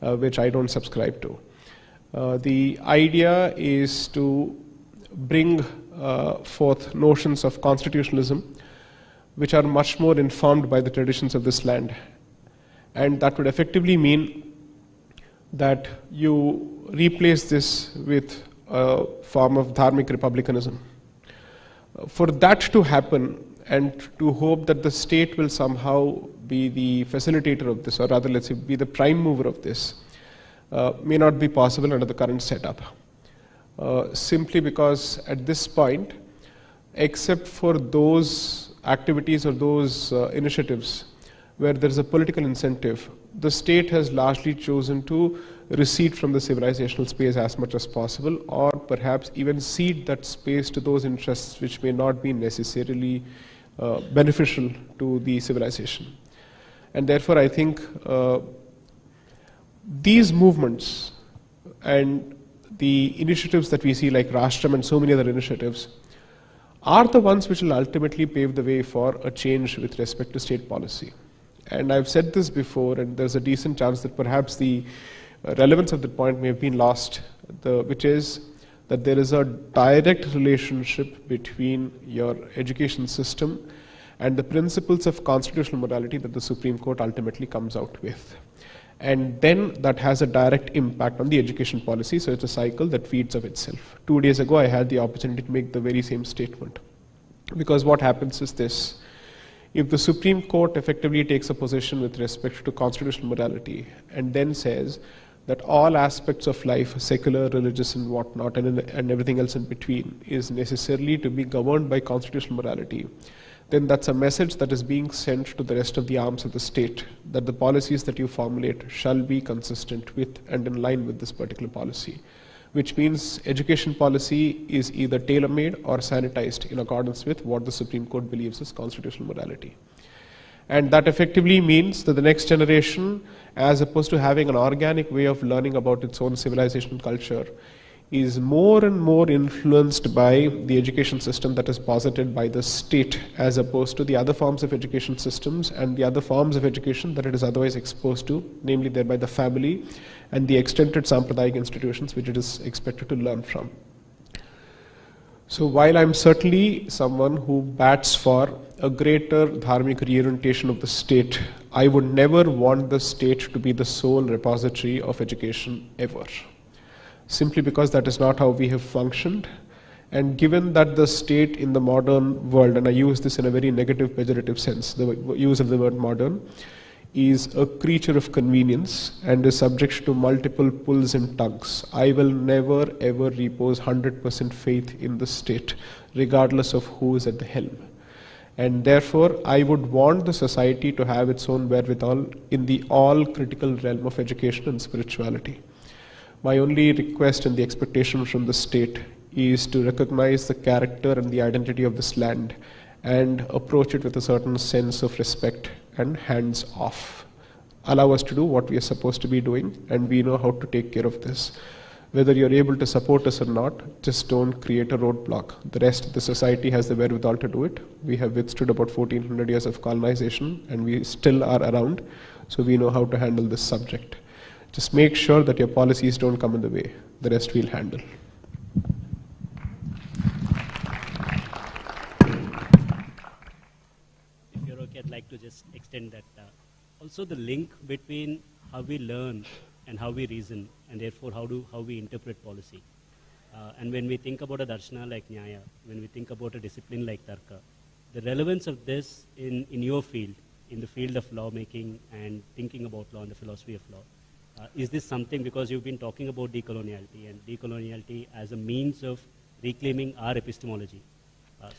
which I don't subscribe to. The idea is to bring forth notions of constitutionalism which are much more informed by the traditions of this land. And that would effectively mean that you replace this with a form of dharmic republicanism. For that to happen, and to hope that the state will somehow be the facilitator of this, or rather, let's say, be the prime mover of this, may not be possible under the current setup. Simply because at this point, except for those activities or those initiatives where there is a political incentive, the state has largely chosen to recede from the civilizational space as much as possible, or perhaps even cede that space to those interests which may not be necessarily beneficial to the civilization. And therefore, I think these movements and the initiatives that we see, like Rashtram and so many other initiatives, are the ones which will ultimately pave the way for a change with respect to state policy. And I've said this before, and there's a decent chance that perhaps the relevance of the point may have been lost, which is that there is a direct relationship between your education system and the principles of constitutional morality that the Supreme Court ultimately comes out with. And then that has a direct impact on the education policy, so it's a cycle that feeds of itself. 2 days ago, I had the opportunity to make the very same statement. Because what happens is this: If the Supreme Court effectively takes a position with respect to constitutional morality and then says that all aspects of life, secular, religious and whatnot, and everything else in between, is necessarily to be governed by constitutional morality, then that's a message that is being sent to the rest of the arms of the state, that the policies that you formulate shall be consistent with and in line with this particular policy, which means education policy is either tailor-made or sanitized in accordance with what the Supreme Court believes is constitutional morality. And that effectively means that the next generation, as opposed to having an organic way of learning about its own civilization culture, is more and more influenced by the education system that is posited by the state, as opposed to the other forms of education systems and the other forms of education that it is otherwise exposed to, namely thereby the family and the extended Sampradayic institutions which it is expected to learn from. So while I'm certainly someone who bats for a greater dharmic reorientation of the state, I would never want the state to be the sole repository of education ever. Simply because that is not how we have functioned. And given that the state in the modern world, and I use this in a very negative, pejorative sense, the use of the word modern, is a creature of convenience and is subject to multiple pulls and tugs, I will never ever repose 100% faith in the state, regardless of who is at the helm. And therefore, I would want the society to have its own wherewithal in the all-critical realm of education and spirituality. My only request and the expectation from the state is to recognize the character and the identity of this land and approach it with a certain sense of respect and hands off. Allow us to do what we are supposed to be doing, and we know how to take care of this. Whether you're able to support us or not, just don't create a roadblock. The rest of the society has the wherewithal to do it. We have withstood about 1400 years of colonization and we still are around, so we know how to handle this subject. Just make sure that your policies don't come in the way. The rest we'll handle. If you're okay, I'd like to just extend that. Also the link between how we learn and how we reason, and therefore how we interpret policy. And when we think about a darshana like Nyaya, when we think about a discipline like Tarka, the relevance of this in your field, in the field of lawmaking and thinking about law and the philosophy of law, is this something, because you've been talking about decoloniality and decoloniality as a means of reclaiming our epistemology.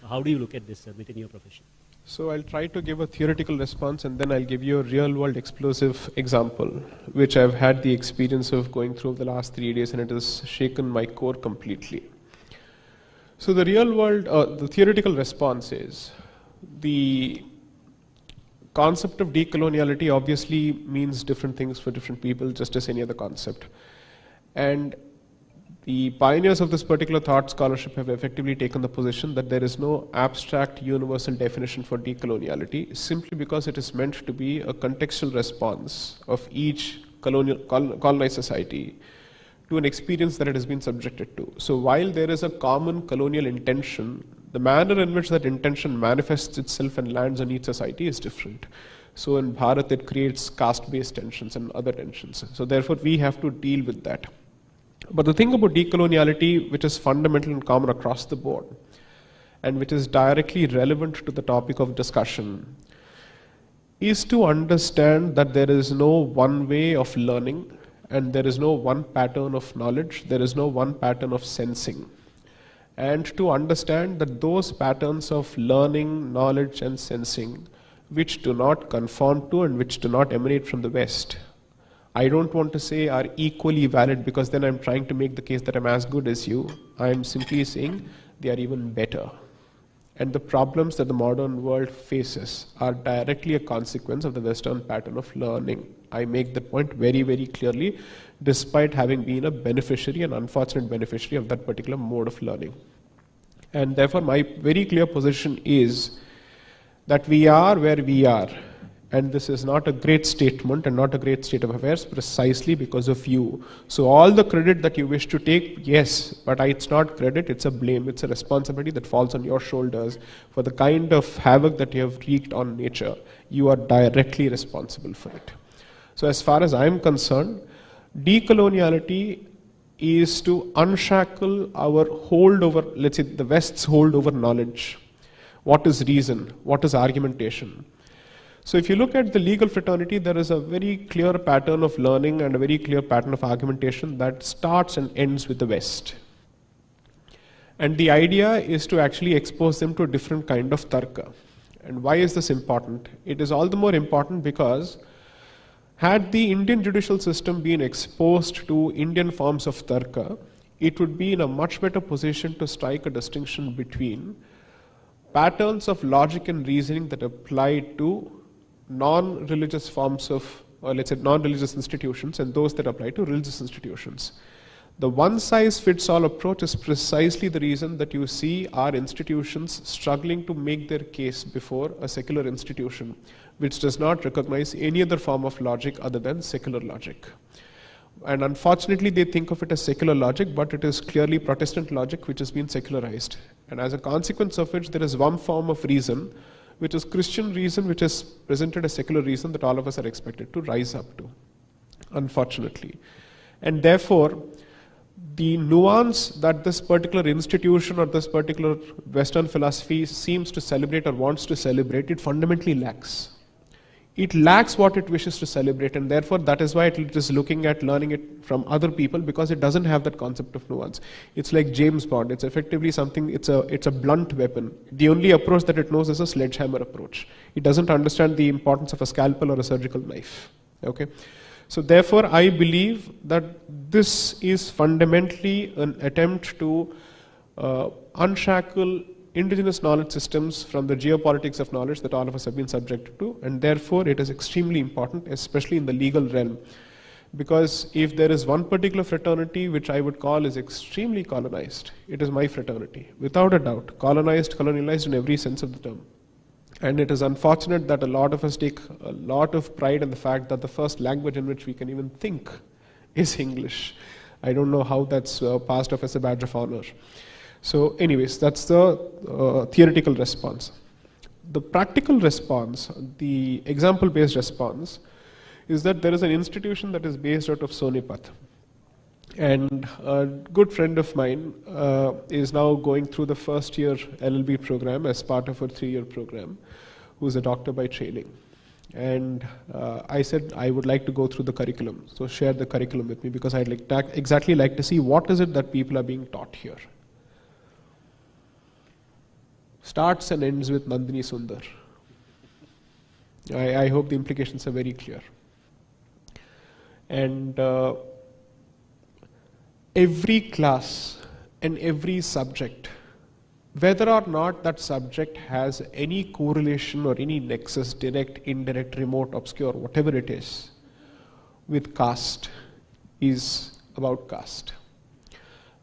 So how do you look at this, sir, within your profession? So I'll try to give a theoretical response and then I'll give you a real-world explosive example, which I've had the experience of going through the last 3 days, and it has shaken my core completely. So the real-world, the theoretical response is, the concept of decoloniality obviously means different things for different people, just as any other concept. And the pioneers of this particular thought scholarship have effectively taken the position that there is no abstract universal definition for decoloniality, simply because it is meant to be a contextual response of each colonized society to an experience that it has been subjected to. So while there is a common colonial intention, the manner in which that intention manifests itself and lands on each society is different. So in Bharat, it creates caste-based tensions and other tensions. So therefore, we have to deal with that. But the thing about decoloniality, which is fundamental and common across the board, and which is directly relevant to the topic of discussion, is to understand that there is no one way of learning, and there is no one pattern of knowledge, there is no one pattern of sensing. And to understand that those patterns of learning, knowledge and sensing, which do not conform to and which do not emanate from the West, I don't want to say are equally valid, because then I'm trying to make the case that I'm as good as you. I'm simply saying they are even better. And the problems that the modern world faces are directly a consequence of the Western pattern of learning. I make that point very, very clearly, despite having been a beneficiary, an unfortunate beneficiary of that particular mode of learning. And therefore, my very clear position is that we are where we are. And this is not a great statement and not a great state of affairs precisely because of you. So all the credit that you wish to take, yes, but it's not credit, it's a blame, it's a responsibility that falls on your shoulders for the kind of havoc that you have wreaked on nature. You are directly responsible for it. So as far as I'm concerned, decoloniality is to unshackle our hold over, let's say the West's hold over knowledge. what is reason, what is argumentation. So if you look at the legal fraternity, there is a very clear pattern of learning and a very clear pattern of argumentation that starts and ends with the West. And the idea is to actually expose them to a different kind of tarka. And why is this important? It is all the more important because had the Indian judicial system been exposed to Indian forms of tarka, it would be in a much better position to strike a distinction between patterns of logic and reasoning that apply to non-religious forms of, or let's say non-religious institutions, and those that apply to religious institutions. The one-size-fits-all approach is precisely the reason that you see our institutions struggling to make their case before a secular institution, which does not recognize any other form of logic other than secular logic. And unfortunately, they think of it as secular logic, but it is clearly Protestant logic which has been secularized. And as a consequence of which, there is one form of reason, which is Christian reason, which is presented as secular reason that all of us are expected to rise up to, unfortunately. And therefore, the nuance that this particular institution or this particular Western philosophy seems to celebrate or wants to celebrate, it fundamentally lacks. It lacks what it wishes to celebrate, and therefore that is why it is looking at learning it from other people, because it doesn't have that concept of nuance. It's like James Bond. It's effectively something, it's a blunt weapon. The only approach that it knows is a sledgehammer approach. It doesn't understand the importance of a scalpel or a surgical knife. Okay? So therefore, I believe that this is fundamentally an attempt to unshackle indigenous knowledge systems from the geopolitics of knowledge that all of us have been subjected to, and therefore it is extremely important, especially in the legal realm. Because if there is one particular fraternity which I would call is extremely colonized, it is my fraternity, without a doubt, colonized, colonialized in every sense of the term. And it is unfortunate that a lot of us take a lot of pride in the fact that the first language in which we can even think is English. I don't know how that's passed off as a badge of honor. So anyways, that's the theoretical response. The practical response, the example-based response, is that there is an institution that is based out of Sonipat. And a good friend of mine is now going through the first year LLB program as part of her 3-year program, who's a doctor by training. And I said I would like to go through the curriculum, so share the curriculum with me, because I'd exactly like to see what is it that people are being taught here. Starts and ends with Nandini Sundar. I hope the implications are very clear. And every class and every subject, whether or not that subject has any correlation or any nexus, direct, indirect, remote, obscure, whatever it is, with caste, is about caste.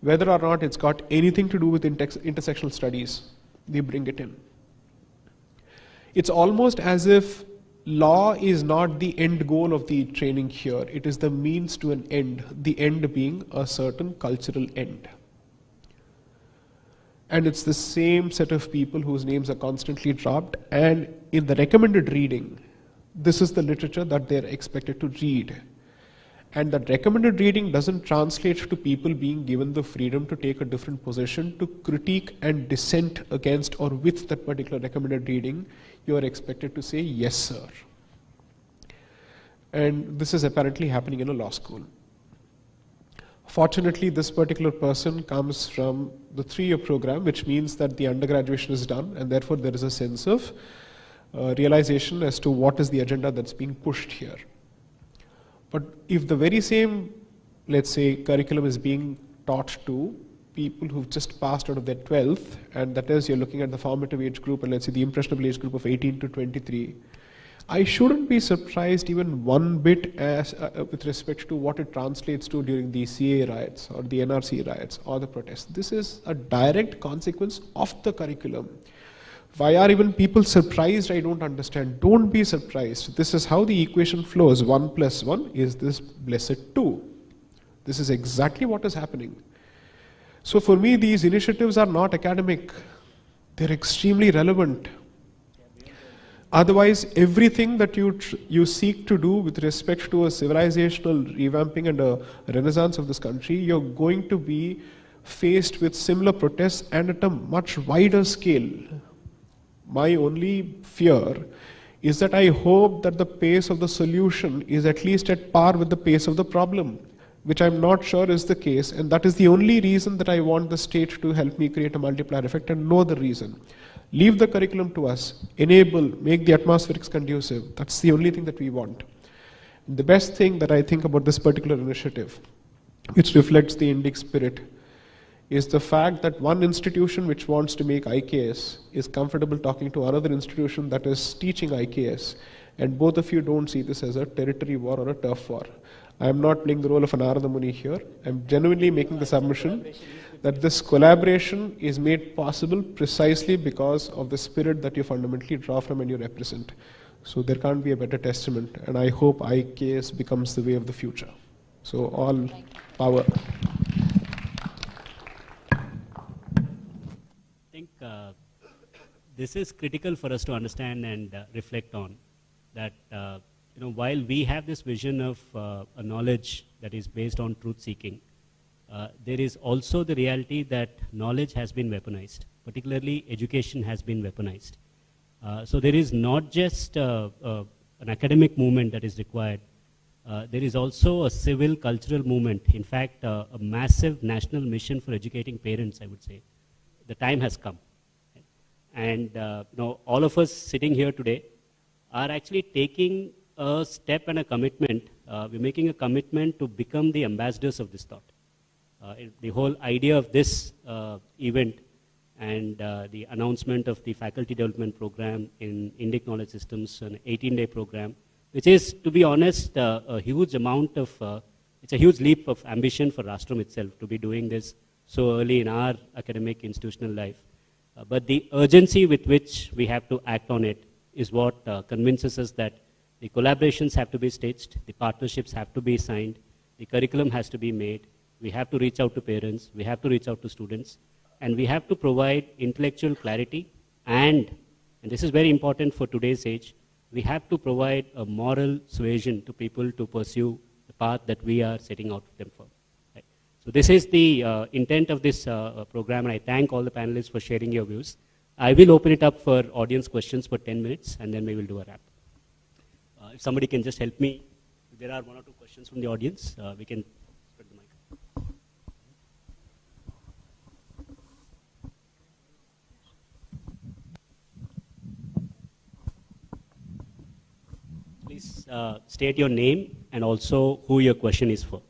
Whether or not it's got anything to do with intersectional studies, they bring it in. It's almost as if law is not the end goal of the training here. It is the means to an end, the end being a certain cultural end. And it's the same set of people whose names are constantly dropped, and in the recommended reading, this is the literature that they're expected to read. And that recommended reading doesn't translate to people being given the freedom to take a different position, to critique and dissent against or with that particular recommended reading. You are expected to say, yes, sir. And this is apparently happening in a law school. Fortunately, this particular person comes from the 3-year program, which means that the undergraduation is done, and therefore there is a sense of realization as to what is the agenda that's being pushed here. But if the very same, let's say, curriculum is being taught to people who've just passed out of their 12th, and that is, you're looking at the formative age group, and let's say the impressionable age group of 18 to 23, I shouldn't be surprised even one bit as with respect to what it translates to during the CA riots or the NRC riots or the protests. This is a direct consequence of the curriculum. Why are even people surprised? I don't understand. Don't be surprised. This is how the equation flows. 1 + 1 is this blessed 2. This is exactly what is happening. So for me, these initiatives are not academic. They're extremely relevant. Otherwise, everything that you seek to do with respect to a civilizational revamping and a renaissance of this country, you're going to be faced with similar protests and at a much wider scale. My only fear is that I hope that the pace of the solution is at least at par with the pace of the problem, which I'm not sure is the case, and that is the only reason that I want the state to help me create a multiplier effect, and no other reason. Leave the curriculum to us, enable, make the atmospherics conducive. That's the only thing that we want. The best thing that I think about this particular initiative, which reflects the Indic spirit, is the fact that one institution which wants to make IKS is comfortable talking to another institution that is teaching IKS, and both of you don't see this as a territory war or a turf war. I am not playing the role of an Narada Muni here. I am genuinely making the submission that this collaboration is made possible precisely because of the spirit that you fundamentally draw from and you represent. So there can't be a better testament, and I hope IKS becomes the way of the future. So all power. I think this is critical for us to understand and reflect on, that while we have this vision of a knowledge that is based on truth seeking, there is also the reality that knowledge has been weaponized, particularly education has been weaponized. So there is not just an academic movement that is required, there is also a civil cultural movement, in fact a massive national mission for educating parents, I would say. The time has come. And all of us sitting here today are actually taking a step and a commitment. We're making a commitment to become the ambassadors of this thought. The whole idea of this event and the announcement of the faculty development program in Indic Knowledge Systems, an 18-day program, which is, to be honest, a huge amount of, it's a huge leap of ambition for Rashtram itself to be doing this so early in our academic institutional life. But the urgency with which we have to act on it is what convinces us that the collaborations have to be staged, the partnerships have to be signed, the curriculum has to be made, we have to reach out to parents, we have to reach out to students, and we have to provide intellectual clarity, and this is very important for today's age, we have to provide a moral suasion to people to pursue the path that we are setting out them for. Right? So this is the intent of this program, and I thank all the panelists for sharing your views. I will open it up for audience questions for 10 minutes, and then we will do a wrap. If somebody can just help me, if there are one or two questions from the audience, we can spread the mic. Please state your name and also who your question is for.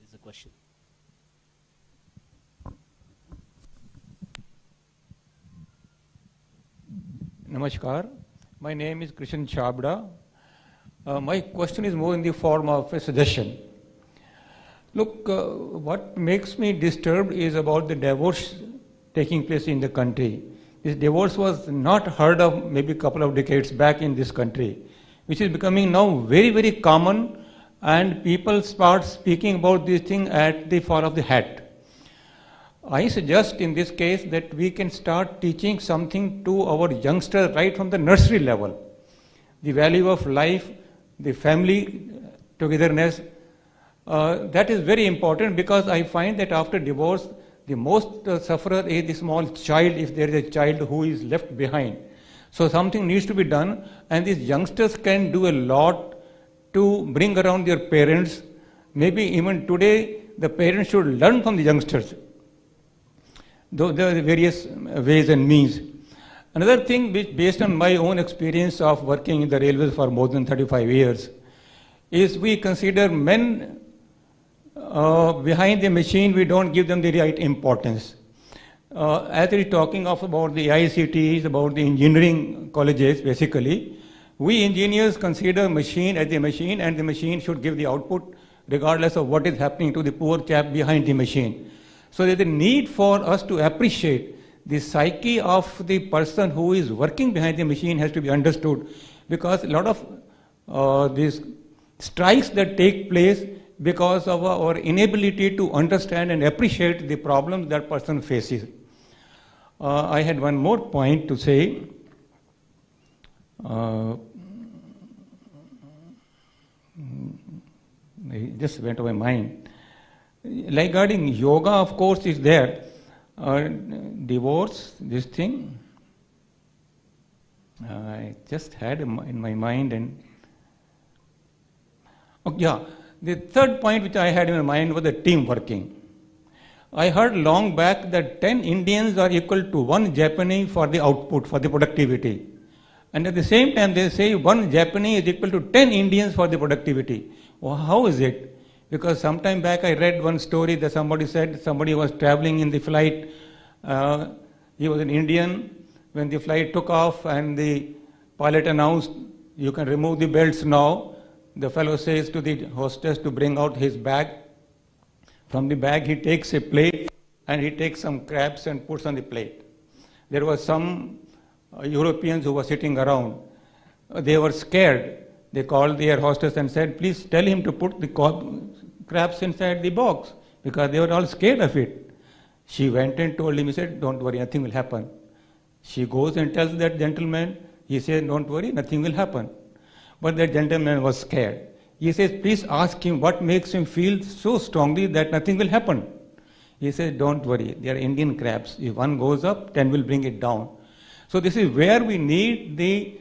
This is a question. Namaskar. My name is Krishan Chabda. My question is more in the form of a suggestion. Look, what makes me disturbed is about the divorce taking place in the country. This divorce was not heard of maybe a couple of decades back in this country, which is becoming now very, very common, and people start speaking about this thing at the fall of the hat. I suggest in this case that we can start teaching something to our youngsters right from the nursery level. The value of life, the family togetherness, that is very important, because I find that after divorce, the most sufferer is the small child, if there is a child who is left behind. So something needs to be done, and these youngsters can do a lot to bring around their parents. Maybe even today, the parents should learn from the youngsters. There are various ways and means. Another thing, which based on my own experience of working in the railways for more than 35 years, is we consider men behind the machine, we don't give them the right importance. As we are talking about the AICTEs, about the engineering colleges, basically, we engineers consider machine as a machine, and the machine should give the output regardless of what is happening to the poor chap behind the machine. So there is a need for us to appreciate the psyche of the person who is working behind the machine has to be understood, because a lot of these strikes that take place because of our inability to understand and appreciate the problems that person faces. I had one more point to say. It just went over my mind. regarding yoga, of course, is there. Divorce, this thing, I just had in my mind. And oh, yeah, the third point which I had in my mind was the team working. I heard long back that 10 Indians are equal to 1 Japanese for the output, for the productivity. And at the same time, they say 1 Japanese is equal to 10 Indians for the productivity. Well, how is it? Because some time back I read one story that somebody said somebody was traveling in the flight. He was an Indian. When the flight took off and the pilot announced, you can remove the belts now, the fellow says to the hostess to bring out his bag. From the bag he takes a plate and he takes some crabs and puts on the plate. There were some Europeans who were sitting around. They were scared. They called the air hostess and said, please tell him to put the crabs inside the box, because they were all scared of it. She went and told him, he said, don't worry, nothing will happen. She goes and tells that gentleman, he said, don't worry, nothing will happen. But that gentleman was scared. He says, please ask him what makes him feel so strongly that nothing will happen. He says, don't worry, they are Indian crabs. If one goes up, 10 will bring it down. So this is where we need the,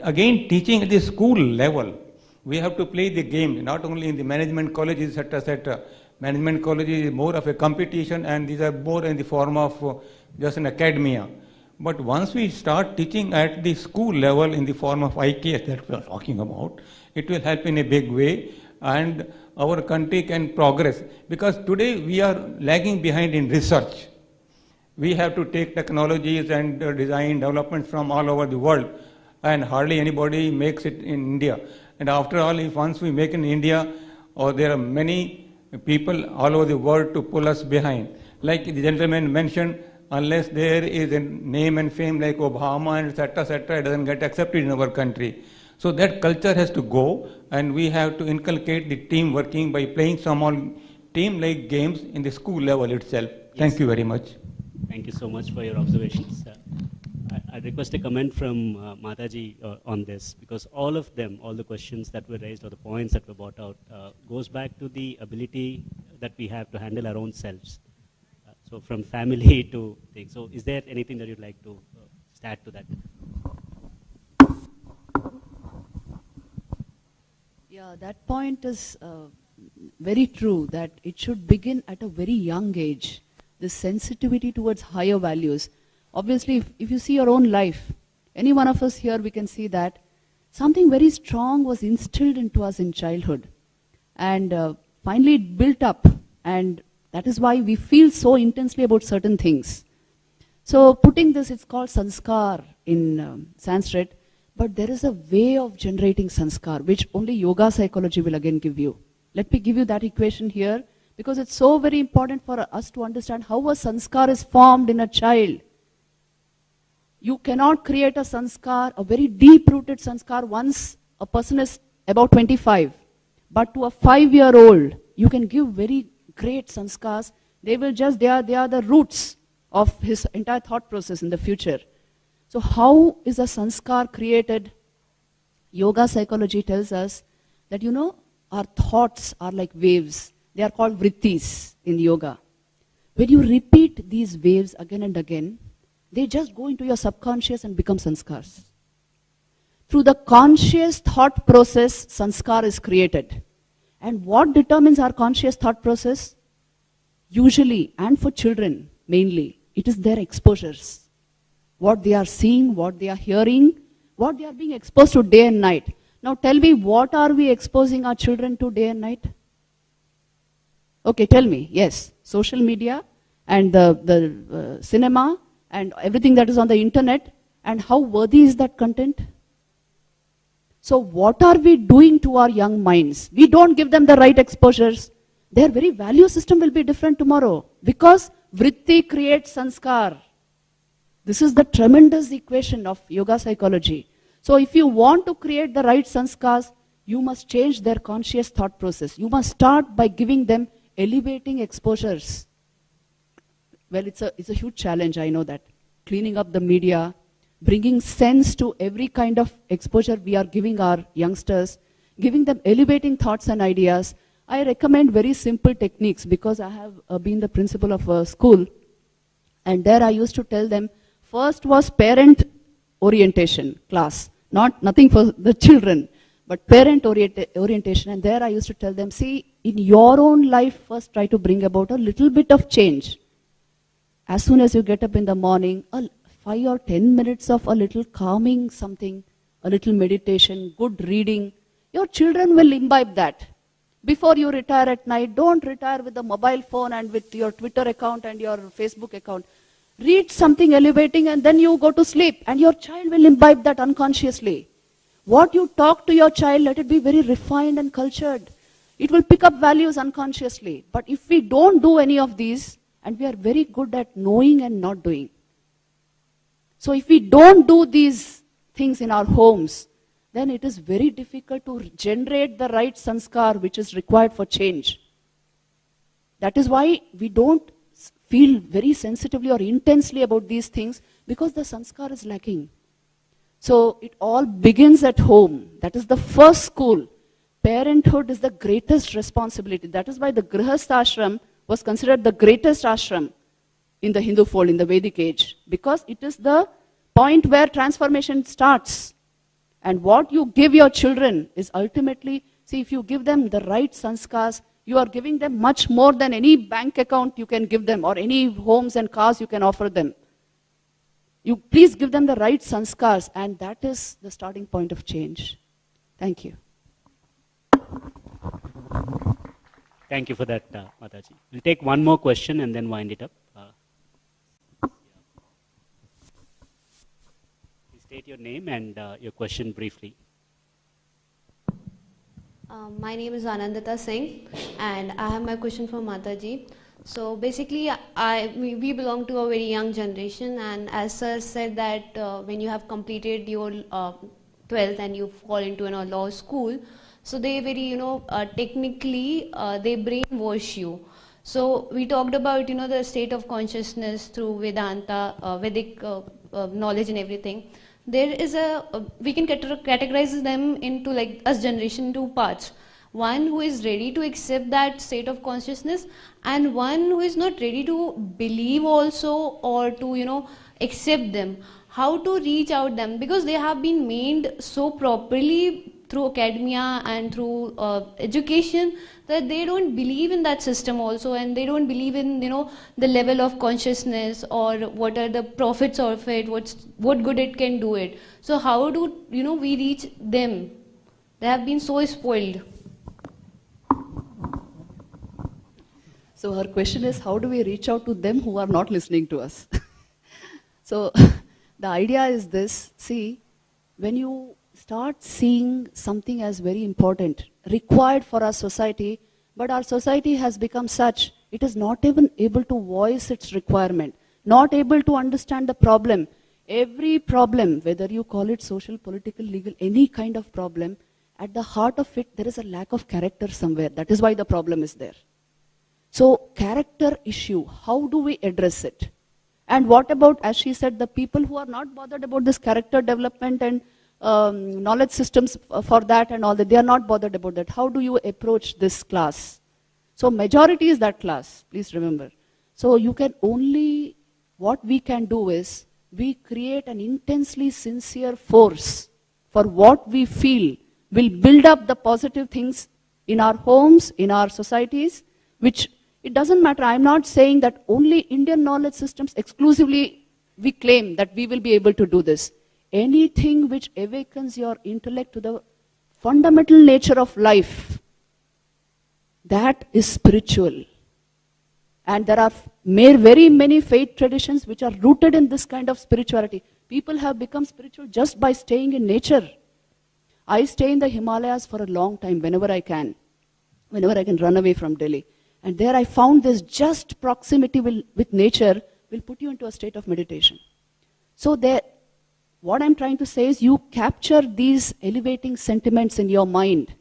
again, teaching at the school level. We have to play the game, not only in the management colleges, etc., etc. Management colleges is more of a competition, and these are more in the form of just an academia. But once we start teaching at the school level in the form of IKS that we are talking about, it will help in a big way, and our country can progress. Because today we are lagging behind in research. We have to take technologies and design developments from all over the world, and hardly anybody makes it in India. And after all, if once we make in India, or there are many people all over the world to pull us behind. Like the gentleman mentioned, unless there is a name and fame like Obama and etc., it doesn't get accepted in our country. So that culture has to go, and we have to inculcate the team working by playing some team-like games in the school level itself. Yes. Thank you very much. Thank you so much for your observations. I request a comment from Mataji on this, because all of them, all the questions that were raised or the points that were brought out goes back to the ability that we have to handle our own selves. So from family to things. So is there anything that you'd like to add to that? Yeah, that point is very true, that it should begin at a very young age, this sensitivity towards higher values. Obviously, if you see your own life, any one of us here, we can see that something very strong was instilled into us in childhood. And finally it built up, and that is why we feel so intensely about certain things. So putting this, it's called sanskar in Sanskrit, but there is a way of generating sanskar, which only yoga psychology will again give you. Let me give you that equation here, because it's so very important for us to understand how a sanskar is formed in a child. You cannot create a sanskar, a very deep-rooted sanskar, once a person is about 25. But to a 5-year-old, you can give very great sanskars. They are the roots of his entire thought process in the future. So how is a sanskar created? Yoga psychology tells us that, you know, our thoughts are like waves. They are called vrittis in yoga. When you repeat these waves again and again, they just go into your subconscious and become sanskars. Through the conscious thought process, sanskar is created. And what determines our conscious thought process? Usually, and for children mainly, it is their exposures. What they are seeing, what they are hearing, what they are being exposed to day and night. Now tell me, what are we exposing our children to day and night? Okay, tell me. Yes, social media and the cinema and everything that is on the internet. And how worthy is that content? So what are we doing to our young minds? We don't give them the right exposures. Their very value system will be different tomorrow, because vritti creates sanskar. This is the tremendous equation of yoga psychology. So if you want to create the right sanskars, you must change their conscious thought process. You must start by giving them elevating exposures. Well, it's a huge challenge, I know that. Cleaning up the media, bringing sense to every kind of exposure we are giving our youngsters, giving them elevating thoughts and ideas. I recommend very simple techniques because I have been the principal of a school, and there I used to tell them, first was parent orientation class, nothing for the children, but parent orientation, and there I used to tell them, see, in your own life, first try to bring about a little bit of change. As soon as you get up in the morning, 5 or 10 minutes of a little calming something, a little meditation, good reading, your children will imbibe that. Before you retire at night, don't retire with the mobile phone and with your Twitter account and your Facebook account. Read something elevating and then you go to sleep, and your child will imbibe that unconsciously. What you talk to your child, let it be very refined and cultured. It will pick up values unconsciously. But if we don't do any of these, and we are very good at knowing and not doing. So if we don't do these things in our homes, then it is very difficult to generate the right sanskar which is required for change. That is why we don't feel very sensitively or intensely about these things, because the sanskar is lacking. So it all begins at home. That is the first school. Parenthood is the greatest responsibility. That is why the Grihastha ashram was considered the greatest ashram in the Hindu fold, in the Vedic age, because it is the point where transformation starts. And what you give your children is ultimately, see, if you give them the right sanskars, you are giving them much more than any bank account you can give them or any homes and cars you can offer them. You please give them the right sanskars, and that is the starting point of change. Thank you. Thank you for that, Mataji. We'll take one more question and then wind it up. Please state your name and your question briefly. My name is Anandita Singh, and I have my question for Mataji. So basically, we belong to a very young generation, and as Sir said that when you have completed your 12th and you fall into a law school, so they very, technically, they brainwash you. So we talked about, the state of consciousness through Vedanta, Vedic knowledge and everything. There is we can categorize them into like us generation two parts. One who is ready to accept that state of consciousness, and one who is not ready to believe also or to, accept them. How to reach out them, because they have been made so properly through academia and through education that they don't believe in that system also, and they don't believe in the level of consciousness or what are the profits of it, what good it can do it. So how do we reach them? They have been so spoiled. So her question is, how do we reach out to them who are not listening to us? So the idea is this, see, when you start seeing something as very important, required for our society, but our society has become such, it is not even able to voice its requirement, not able to understand the problem. Every problem, whether you call it social, political, legal, any kind of problem, at the heart of it, there is a lack of character somewhere. That is why the problem is there. So, character issue, how do we address it? And what about, as she said, the people who are not bothered about this character development and knowledge systems for that and all that, they are not bothered about that. How do you approach this class? So, majority is that class, please remember. So, you can only, what we can do is, we create an intensely sincere force for what we feel will build up the positive things in our homes, in our societies, which it doesn't matter. I'm not saying that only Indian knowledge systems exclusively we claim that we will be able to do this. Anything which awakens your intellect to the fundamental nature of life, that is spiritual. And there are very many faith traditions which are rooted in this kind of spirituality. People have become spiritual just by staying in nature. I stay in the Himalayas for a long time whenever I can run away from Delhi. And there I found this just proximity with nature will put you into a state of meditation. So there, what I'm trying to say is you capture these elevating sentiments in your mind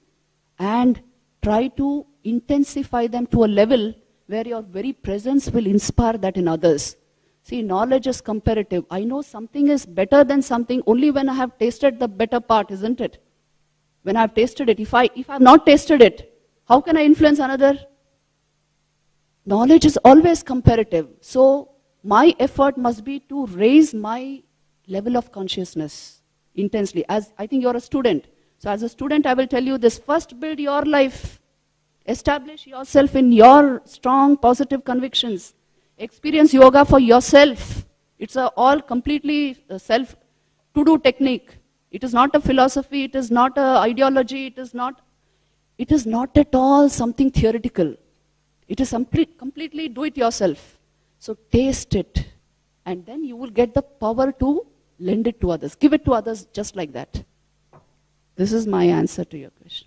and try to intensify them to a level where your very presence will inspire that in others. See, knowledge is comparative. I know something is better than something only when I have tasted the better part, isn't it? When I have tasted it. If I have not tasted it, How can I influence another? Knowledge is always comparative. So my effort must be to raise my level of consciousness intensely. As I think you're a student. So as a student, I will tell you this: first build your life. Establish yourself in your strong, positive convictions. Experience yoga for yourself. It's all completely self-to-do technique. It is not a philosophy. It is not an ideology. It is not at all something theoretical. It is completely do it yourself. So taste it. And then you will get the power to lend it to others. Give it to others just like that. This is my answer to your question.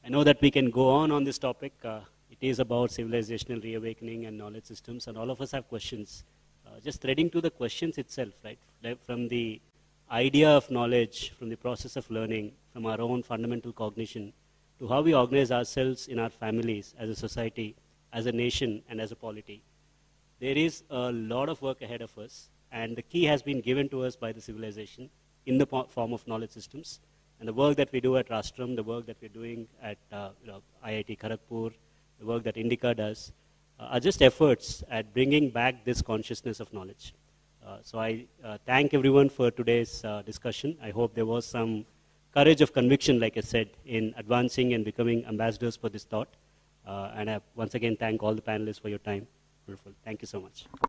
I know that we can go on this topic. It is about civilizational reawakening and knowledge systems, and all of us have questions. Just threading to the questions itself, right? From the idea of knowledge, from the process of learning, from our own fundamental cognition, to how we organize ourselves in our families, as a society, as a nation, and as a polity. There is a lot of work ahead of us, and the key has been given to us by the civilization in the form of knowledge systems. And the work that we do at Rashtram, the work that we're doing at IIT Kharagpur, the work that Indica does, are just efforts at bringing back this consciousness of knowledge. So I thank everyone for today's discussion. I hope there was some courage of conviction, like I said, in advancing and becoming ambassadors for this thought. And I once again thank all the panelists for your time. Beautiful. Thank you so much.